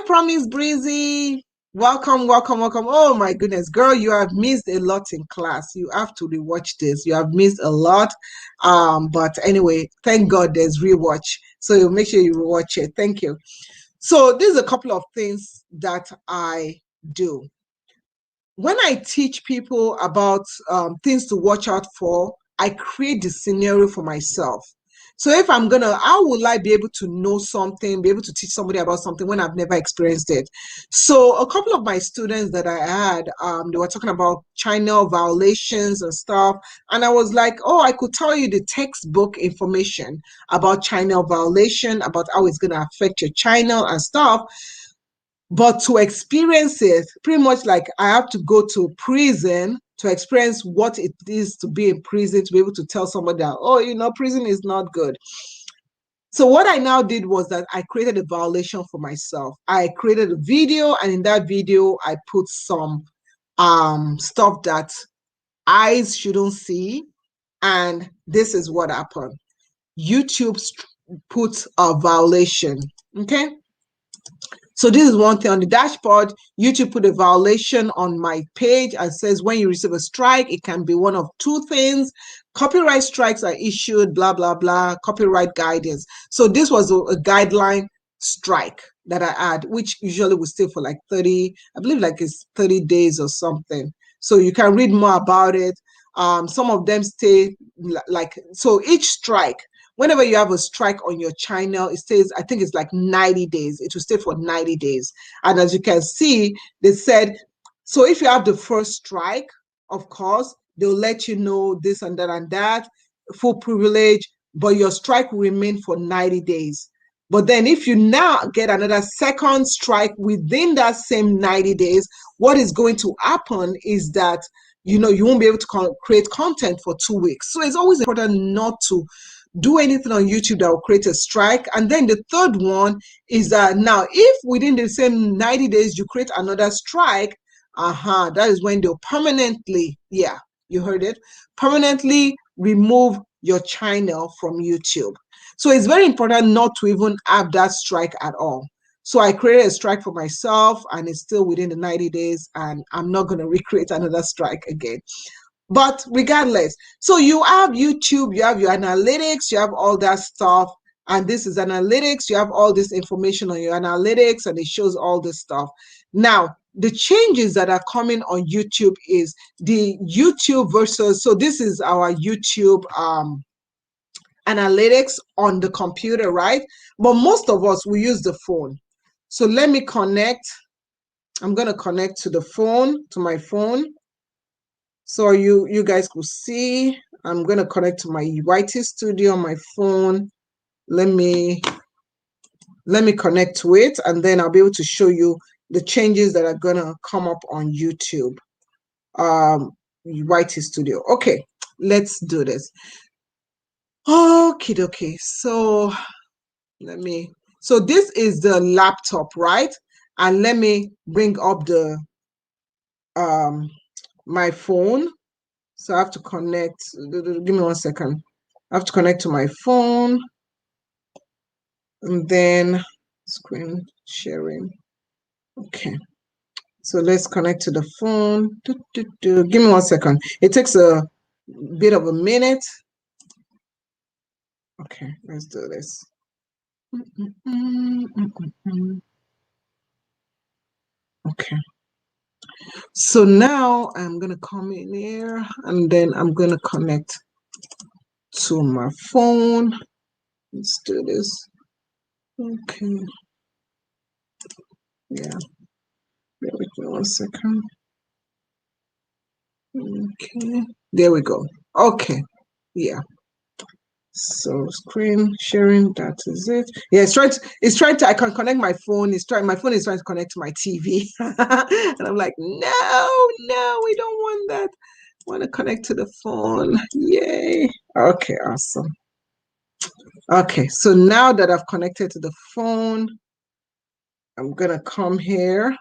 promise, Breezy, welcome. Oh my goodness, girl, you have missed a lot in class. You have to rewatch this. You have missed a lot. But anyway, thank God there's rewatch. So you make sure you rewatch it. Thank you. So there's a couple of things that I do. When I teach people about things to watch out for, I create the scenario for myself. So if how will I be able to know something, be able to teach somebody about something when I've never experienced it? So a couple of my students that I had, they were talking about channel violations and stuff. And I was like, oh, I could tell you the textbook information about channel violation, about how it's going to affect your channel and stuff. But to experience it, pretty much like I have to go to prison to experience what it is to be in prison, to be able to tell somebody that, oh, prison is not good. So what I now did was that I created a violation for myself. I created a video, and in that video, I put some stuff that eyes shouldn't see. And this is what happened. YouTube put a violation. Okay. So this is one thing on the dashboard. YouTube put a violation on my page and says when you receive a strike, it can be one of two things. Copyright strikes are issued, blah, blah, blah, copyright guidance. So this was a guideline strike that I had, which usually will stay for like 30, I believe like it's 30 days or something. So you can read more about it. Some of them stay like, so each strike, whenever you have a strike on your channel, it stays, I think it's like 90 days. It will stay for 90 days. And as you can see, they said, so if you have the first strike, of course, they'll let you know this and that, full privilege, but your strike will remain for 90 days. But then if you now get another second strike within that same 90 days, what is going to happen is that, you won't be able to create content for 2 weeks. So it's always important not to do anything on YouTube that will create a strike. And then the third one is that now, if within the same 90 days you create another strike, that is when they'll permanently, yeah, you heard it, permanently remove your channel from YouTube. So it's very important not to even have that strike at all. So I created a strike for myself, and it's still within the 90 days, and I'm not going to recreate another strike again. But regardless, so you have YouTube, you have your analytics, you have all that stuff. And this is analytics. You have all this information on your analytics, and it shows all this stuff. Now, the changes that are coming on YouTube is the YouTube versus, so this is our YouTube analytics on the computer, right? But most of us, we use the phone. So let me connect. I'm going to connect to the phone, to my phone. So you guys could see, I'm going to connect to my YT Studio on my phone. Let me connect to it, and then I'll be able to show you the changes that are going to come up on YouTube. YT Studio. Okay, let's do this. Okay. So so this is the laptop, right? And let me bring up the my phone. So I have to connect. Give me 1 second. I have to connect to my phone, and then screen sharing. Okay. So let's connect to the phone. Give me 1 second. It takes a bit of a minute. Okay, let's do this. Okay. So now I'm going to come in here, and then I'm going to connect to my phone. Let's do this. Okay. Yeah. Bear with me 1 second. Okay. There we go. Okay. Yeah. So screen sharing, that is it. Yeah, it's trying to, I can connect my phone. My phone is trying to connect to my TV. And I'm like, no, we don't want that. I want to connect to the phone. Yay. Okay, awesome. Okay, so now that I've connected to the phone, I'm gonna come here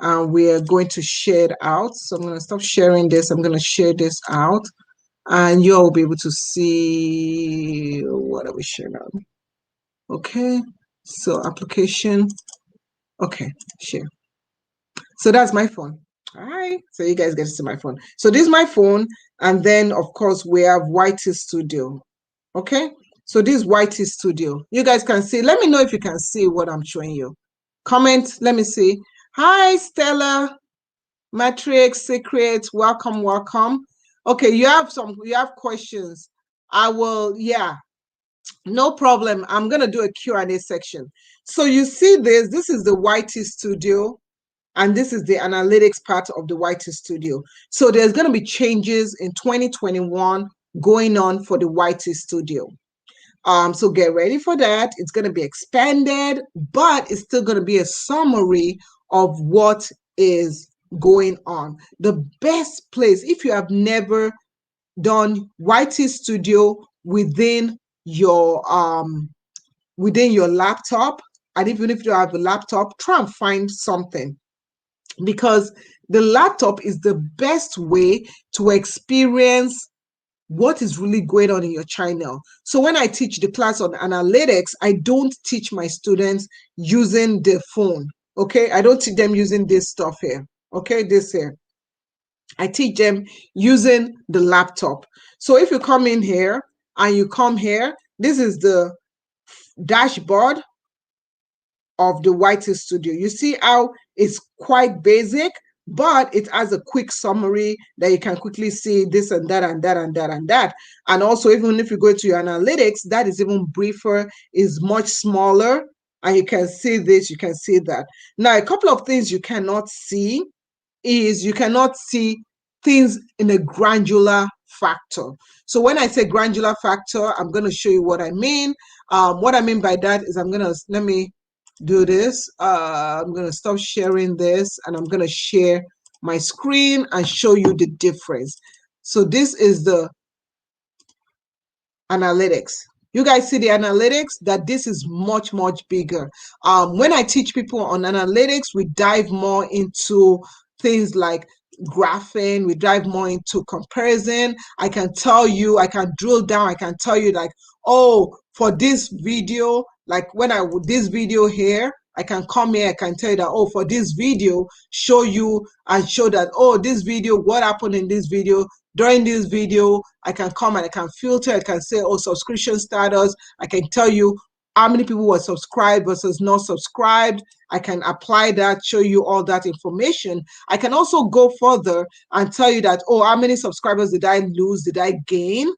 and we are going to share it out. So I'm gonna stop sharing this. I'm gonna share this out, and you'll be able to see what are we sharing out. Okay, so application. Okay, share. So that's my phone. All right, so you guys get to see my phone. So this is my phone, and then of course we have YT Studio. Okay, so this is YT Studio. You guys can see. Let me know if you can see what I'm showing you. Comment. Let me see. Hi, Stella. Matrix Secrets. Welcome. Okay, you have questions. I will. Yeah. No problem. I'm going to do a Q&A section. So you see this is the YT Studio, and this is the analytics part of the YT Studio. So there's going to be changes in 2021 going on for the YT Studio. So get ready for that. It's going to be expanded, but it's still going to be a summary of what is going on. The best place, if you have never done YT Studio within your laptop, and even if you have a laptop, try and find something, because the laptop is the best way to experience what is really going on in your channel. So when I teach the class on analytics, I don't teach my students using the phone. Okay, I don't teach them using this stuff here. Okay, this here. I teach them using the laptop. So if you come in here and you come here, this is the dashboard of the YT Studio. You see how it's quite basic, but it has a quick summary that you can quickly see this and that and that and that and that. And also, even if you go to your analytics, that is even briefer, is much smaller, and you can see this, you can see that. Now, a couple of things you cannot see is you cannot see things in a granular factor. So when I say granular factor, I'm going to show you what I mean. What I mean by that is let me do this. I'm going to stop sharing this, and I'm going to share my screen and show you the difference. So this is the analytics. You guys see the analytics, that this is much, much bigger. When I teach people on analytics, we dive more into things like graphing, we dive more into comparison. I can tell you, I can drill down, I can tell you like, oh, for this video, like when I would this video here, I can come here, I can tell you that, oh, for this video, show you and show that, oh, this video, what happened in this video, during this video, I can come and I can filter, I can say, oh, subscription status, I can tell you how many people were subscribed versus not subscribed. I can apply that, show you all that information. I can also go further and tell you that, oh, how many subscribers did I lose, did I gain?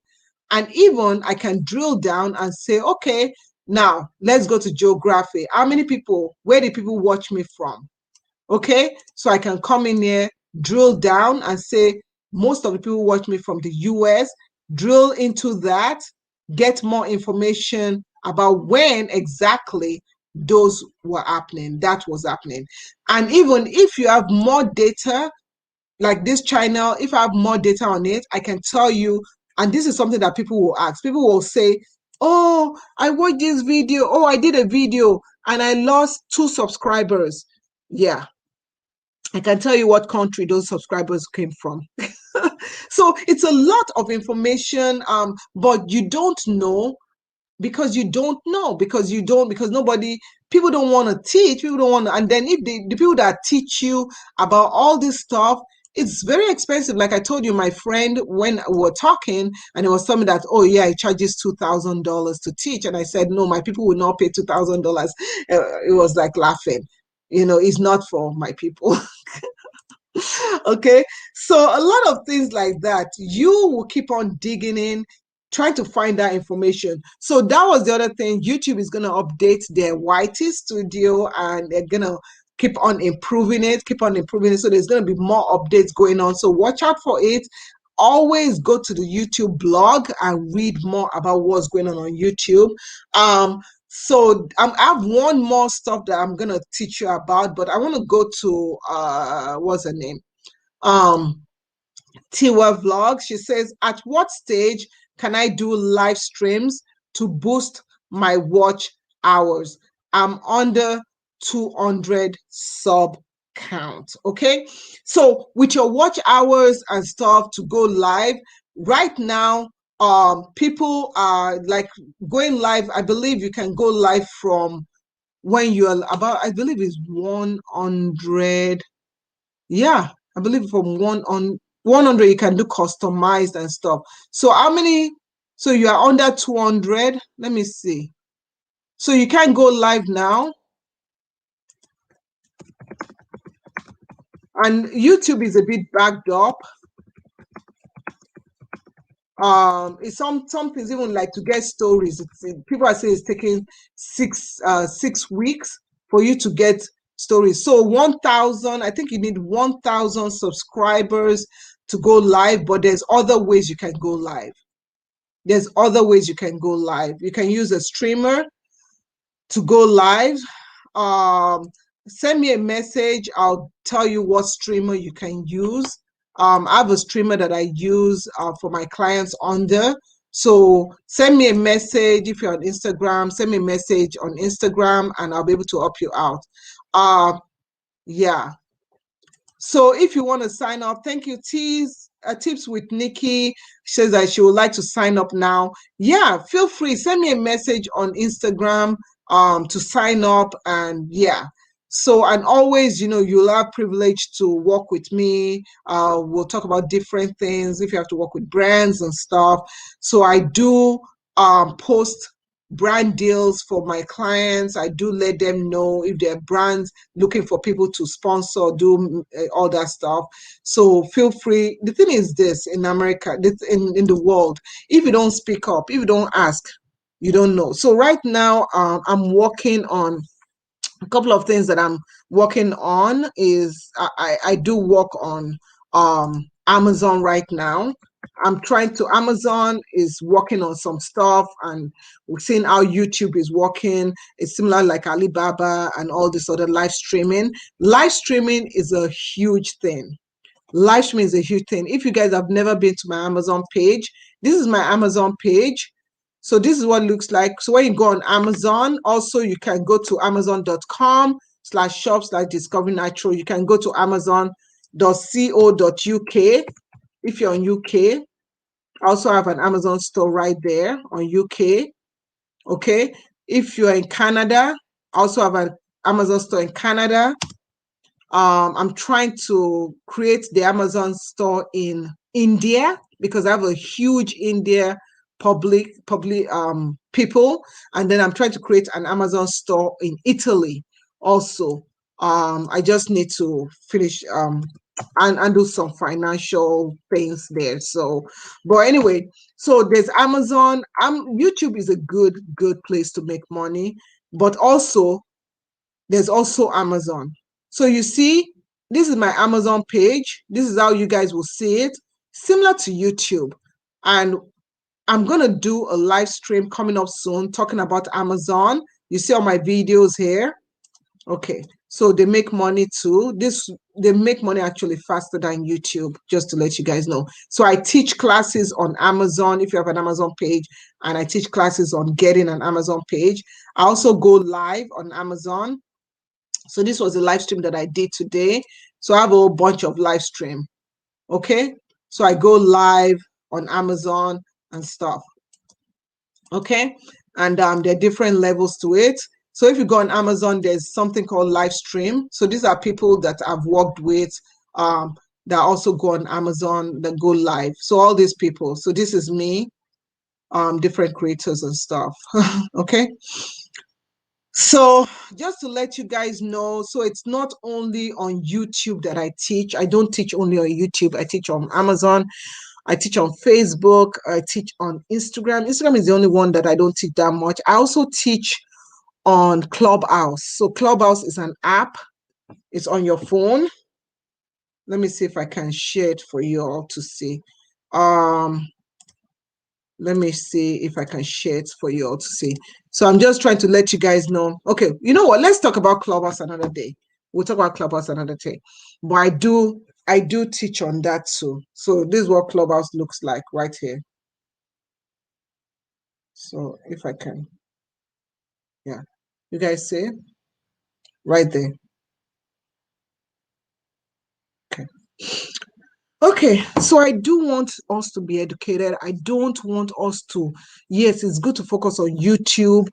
And even I can drill down and say, okay, now let's go to geography. How many people, where did people watch me from? Okay, so I can come in here, drill down and say, most of the people watch me from the US, drill into that, get more information about when exactly those were happening, that was happening. And even if you have more data, like this channel, if I have more data on it, I can tell you, and this is something that people will ask. People will say, oh, I watched this video, oh, I did a video and I lost 2 subscribers. Yeah, I can tell you what country those subscribers came from. So it's a lot of information, but you don't know because you don't know, because nobody, people don't want to teach, people don't want to, and then if the people that teach you about all this stuff, it's very expensive. Like I told you, my friend, when we were talking, and it was something that, oh yeah, it charges $2,000 to teach, and I said, no, my people will not pay $2,000. It was like laughing, it's not for my people. Okay, so a lot of things like that, you will keep on digging in, trying to find that information. So that was the other thing. YouTube is going to update their YT Studio, and they're going to keep on improving it, so there's going to be more updates going on, so watch out for it. Always go to the YouTube blog and read more about what's going on YouTube. So I have one more stuff that I'm gonna teach you about, but I want to go to what's her name? Tiwa Vlog. She says, at what stage can I do live streams to boost my watch hours? I'm under 200 sub count. Okay, so with your watch hours and stuff to go live right now, people are like going live. I believe you can go live from when you're about, I believe it's 100. Yeah, I believe from 100 you can do customized and stuff. So how many? So you are under 200. Let me see. So you can go live now. And YouTube is a bit backed up. It's some things, even like to get stories, people are saying it's taking 6 weeks for you to get stories. So 1,000, I think you need 1,000 subscribers to go live, but there's other ways you can go live. There's other ways you can go live. You can use a streamer to go live. Send me a message. I'll tell you what streamer you can use. I have a streamer that I use for my clients under. So send me a message if you're on Instagram. Send me a message on Instagram, and I'll be able to help you out. Yeah. So if you want to sign up, thank you. Tips with Nikki says that she would like to sign up now. Yeah, feel free. Send me a message on Instagram to sign up, and yeah. So, and always, you'll have privilege to work with me. We'll talk about different things if you have to work with brands and stuff. So I do post brand deals for my clients. I do let them know if they're brands looking for people to sponsor, do all that stuff. So feel free. The thing is this, in America, in the world, if you don't speak up, if you don't ask, you don't know. So right now, I'm working on a couple of things that I'm working on. Is I do work on Amazon right now. Amazon is working on some stuff, and we're seeing how YouTube is working. It's similar like Alibaba and all this other live streaming. Live streaming is a huge thing. Live streaming is a huge thing. If you guys have never been to my Amazon page, this is my Amazon page. So this is what it looks like. So when you go on Amazon, also you can go to amazon.com/shop/discovery natural. You can go to amazon.co.uk if you're in UK. I also have an Amazon store right there on UK. Okay. If you're in Canada, I also have an Amazon store in Canada. I'm trying to create the Amazon store in India because I have a huge India public people, and then I'm trying to create an Amazon store in Italy also. I just need to finish and do some financial things there. So, but anyway, so there's Amazon. YouTube is a good place to make money, but also there's also Amazon. So you see, this is my Amazon page. This is how you guys will see it, similar to YouTube. And I'm going to do a live stream coming up soon talking about Amazon. You see all my videos here. Okay, so they make money too. They make money actually faster than YouTube, just to let you guys know. So I teach classes on Amazon if you have an Amazon page, and I teach classes on getting an Amazon page. I also go live on Amazon. So this was a live stream that I did today. So I have a whole bunch of live stream. Okay. So I go live on Amazon and stuff. Okay. And there are different levels to it. So if you go on Amazon, there's something called live stream. So these are people that I've worked with that also go on Amazon that go live. So all these people. So this is me, different creators and stuff. Okay. So just to let you guys know, so it's not only on YouTube that I teach. I don't teach only on YouTube. I teach on Amazon. I teach on Facebook. I teach on Instagram. Instagram is the only one that I don't teach that much. I also teach on Clubhouse. So Clubhouse is an app. It's on your phone. Let me see if I can share it for you all to see. Let me see if I can share it for you all to see. So I'm just trying to let you guys know. Okay, you know what? Let's talk about Clubhouse another day. We'll talk about Clubhouse another day. But I do teach on that too. So this is what Clubhouse looks like right here. So if I can, yeah, you guys see it? Right there. Okay. Okay, so I do want us to be educated. I don't want us to, yes, it's good to focus on YouTube,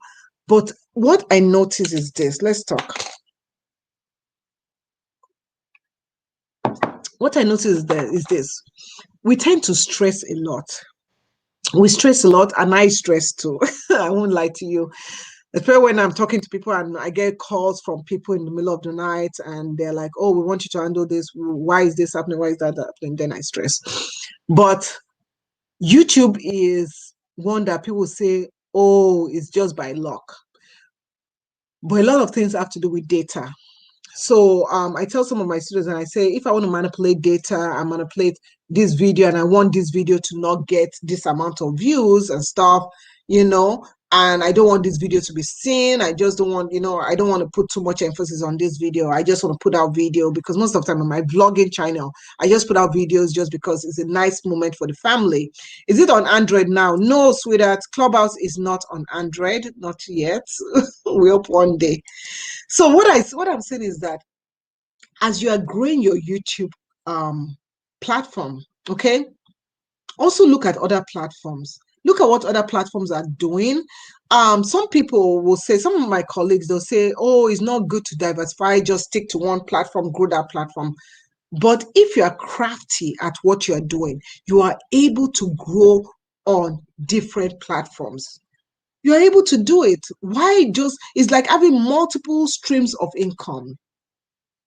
but what I notice is this. Let's talk. What I notice is this. We tend to stress a lot. We stress a lot, and I stress too. I won't lie to you. Especially when I'm talking to people and I get calls from people in the middle of the night and they're like, oh, we want you to handle this. Why is this happening? Why is that happening? Then I stress. But YouTube is one that people say, oh, it's just by luck. But a lot of things have to do with data. So I tell some of my students, and I say, if I want to manipulate data, I manipulate this video, and I want this video to not get this amount of views and stuff, and I don't want this video to be seen. I just don't want, I don't want to put too much emphasis on this video. I just want to put out video because most of the time on my vlogging channel, I just put out videos just because it's a nice moment for the family. Is it on Android now? No, sweetheart. Clubhouse is not on Android, not yet. We hope one day. So what I'm saying is that as you are growing your YouTube platform, okay, also look at other platforms. Look at what other platforms are doing. Some people will say, some of my colleagues, they'll say, oh, it's not good to diversify, just stick to one platform, grow that platform. But if you are crafty at what you are doing, you are able to grow on different platforms. You're able to do it. Why just, it's like having multiple streams of income.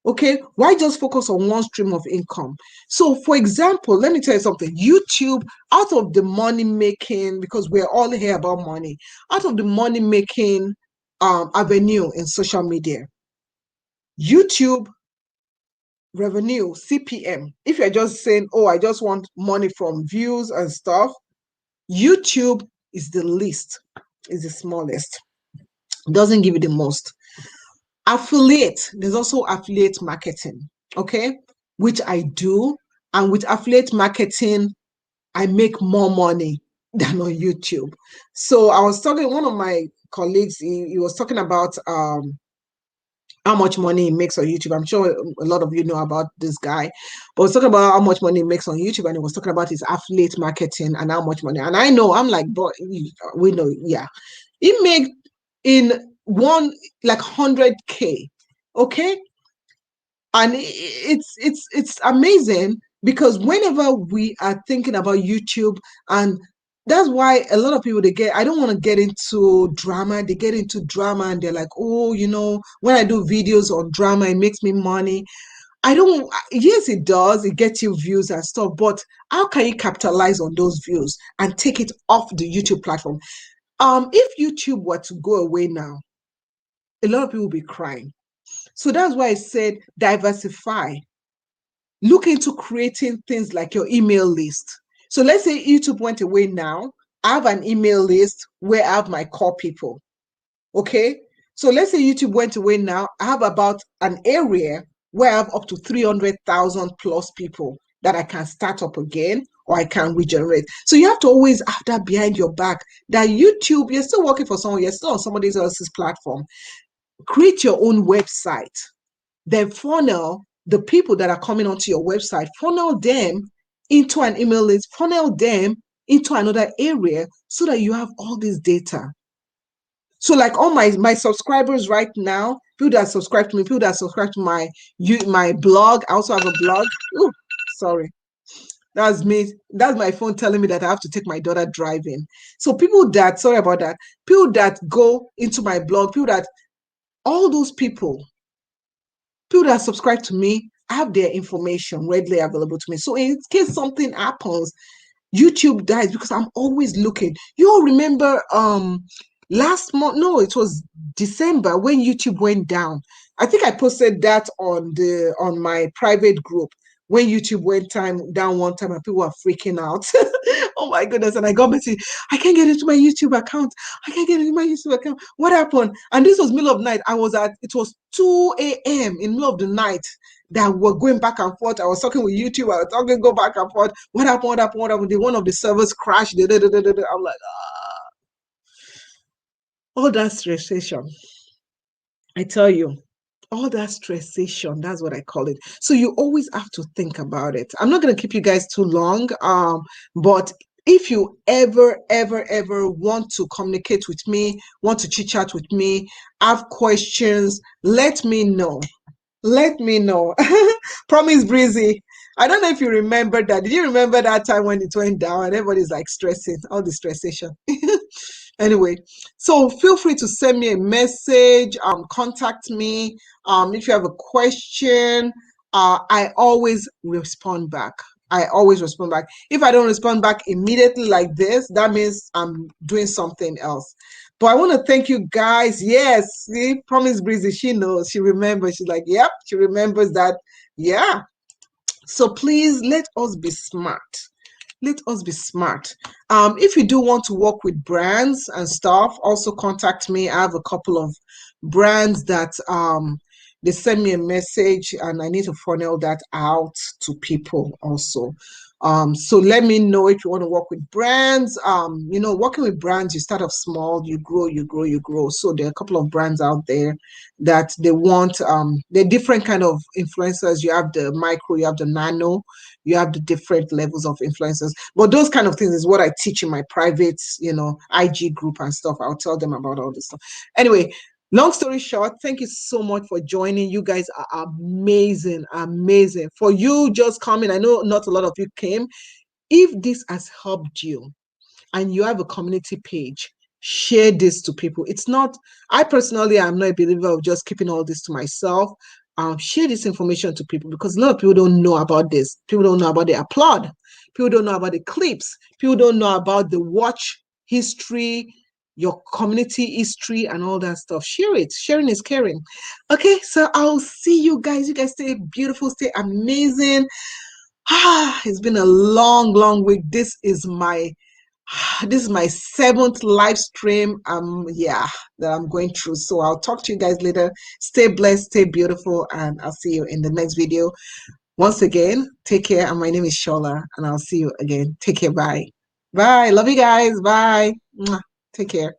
Okay, why just focus on one stream of income? So, for example, let me tell you something. YouTube, out of the money making, because we're all here about money, out of the money making avenue in social media, YouTube revenue, CPM, if you're just saying, oh, I just want money from views and stuff, YouTube is the least, is the smallest, doesn't give you the most. Affiliate, there's also affiliate marketing, okay, which I do. And with affiliate marketing, I make more money than on YouTube. So I was talking, one of my colleagues, he was talking about how much money he makes on YouTube. I'm sure a lot of you know about this guy, but was talking about how much money he makes on YouTube, and he was talking about his affiliate marketing and how much money. And I know, I'm like, but we know, yeah. He made in one like 100K, okay? And it's amazing because whenever we are thinking about YouTube, and that's why a lot of people, I don't want to get into drama, they get into drama and they're like, oh, when I do videos on drama, it makes me money. I don't, yes, it does, it gets you views and stuff, but how can you capitalize on those views and take it off the YouTube platform? If YouTube were to go away now, a lot of people will be crying. So that's why I said diversify. Look into creating things like your email list. So let's say YouTube went away now. I have an email list where I have my core people. Okay. So let's say YouTube went away now. I have about an area where I have up to 300,000 plus people that I can start up again or I can regenerate. So you have to always have that behind your back that YouTube, you're still working for someone, you're still on somebody else's platform. Create your own website, then funnel the people that are coming onto your website, funnel them into an email list, funnel them into another area so that you have all this data. So like all my subscribers right now, people that subscribe to me, people that subscribe to my blog, I also have a blog. Ooh, sorry. That's me. That's my phone telling me that I have to take my daughter driving. So people that, sorry about that, people that go into my blog, all those people that subscribe to me, I have their information readily available to me. So in case something happens, YouTube dies because I'm always looking. You all remember last month, no, it was December when YouTube went down. I think I posted that on my private group when YouTube went down one time and people were freaking out. Oh my goodness. And I got message, I can't get into my YouTube account. I can't get into my YouTube account. What happened? And this was middle of night. It was 2 a.m. in middle of the night that were going back and forth. I was talking with YouTube. I was talking, go back and forth. What happened? What happened? What happened? One of the servers crashed. I'm like, all that stressation. I tell you, all that stressation, that's what I call it. So you always have to think about it. I'm not going to keep you guys too long, but if you ever want to communicate with me, want to chit chat with me, have questions, let me know. Let me know. Promise Breezy. I don't know if you remember that. Did you remember that time when it went down and everybody's like stressing, all the stressation? Anyway, so feel free to send me a message, contact me. If you have a question, I always respond back. I always respond back. If I don't respond back immediately like this, that means I'm doing something else. But I want to thank you guys. Yes, see, Promise Breezy, she knows, she remembers. She's like, yep, she remembers that. Yeah. So please let us be smart. Let us be smart. If you do want to work with brands and stuff, also contact me. I have a couple of brands that they send me a message and I need to funnel that out to people also. So let me know if you want to work with brands. Working with brands, you start off small, you grow, you grow, you grow. So there are a couple of brands out there that they want they're different kind of influencers. You have the micro, you have the nano, you have the different levels of influencers. But those kind of things is what I teach in my private, IG group and stuff. I'll tell them about all this stuff. Anyway, long story short, thank you so much for joining. You guys are amazing, amazing. For you just coming, I know not a lot of you came. If this has helped you and you have a community page, share this to people. It's not, I personally am not a believer of just keeping all this to myself. Share this information to people because a lot of people don't know about this. People don't know about the applaud. People don't know about the clips. People don't know about the watch history, your community history, and all that stuff. Share it. Sharing is caring. Okay, so I'll see you guys. You guys stay beautiful, stay amazing. It's been a long, long week. This is my seventh live stream yeah, that I'm going through. So I'll talk to you guys later. Stay blessed, stay beautiful, and I'll see you in the next video. Once again, take care. And my name is Shola, and I'll see you again. Take care. Bye. Bye. Love you guys. Bye. Mwah. Take care.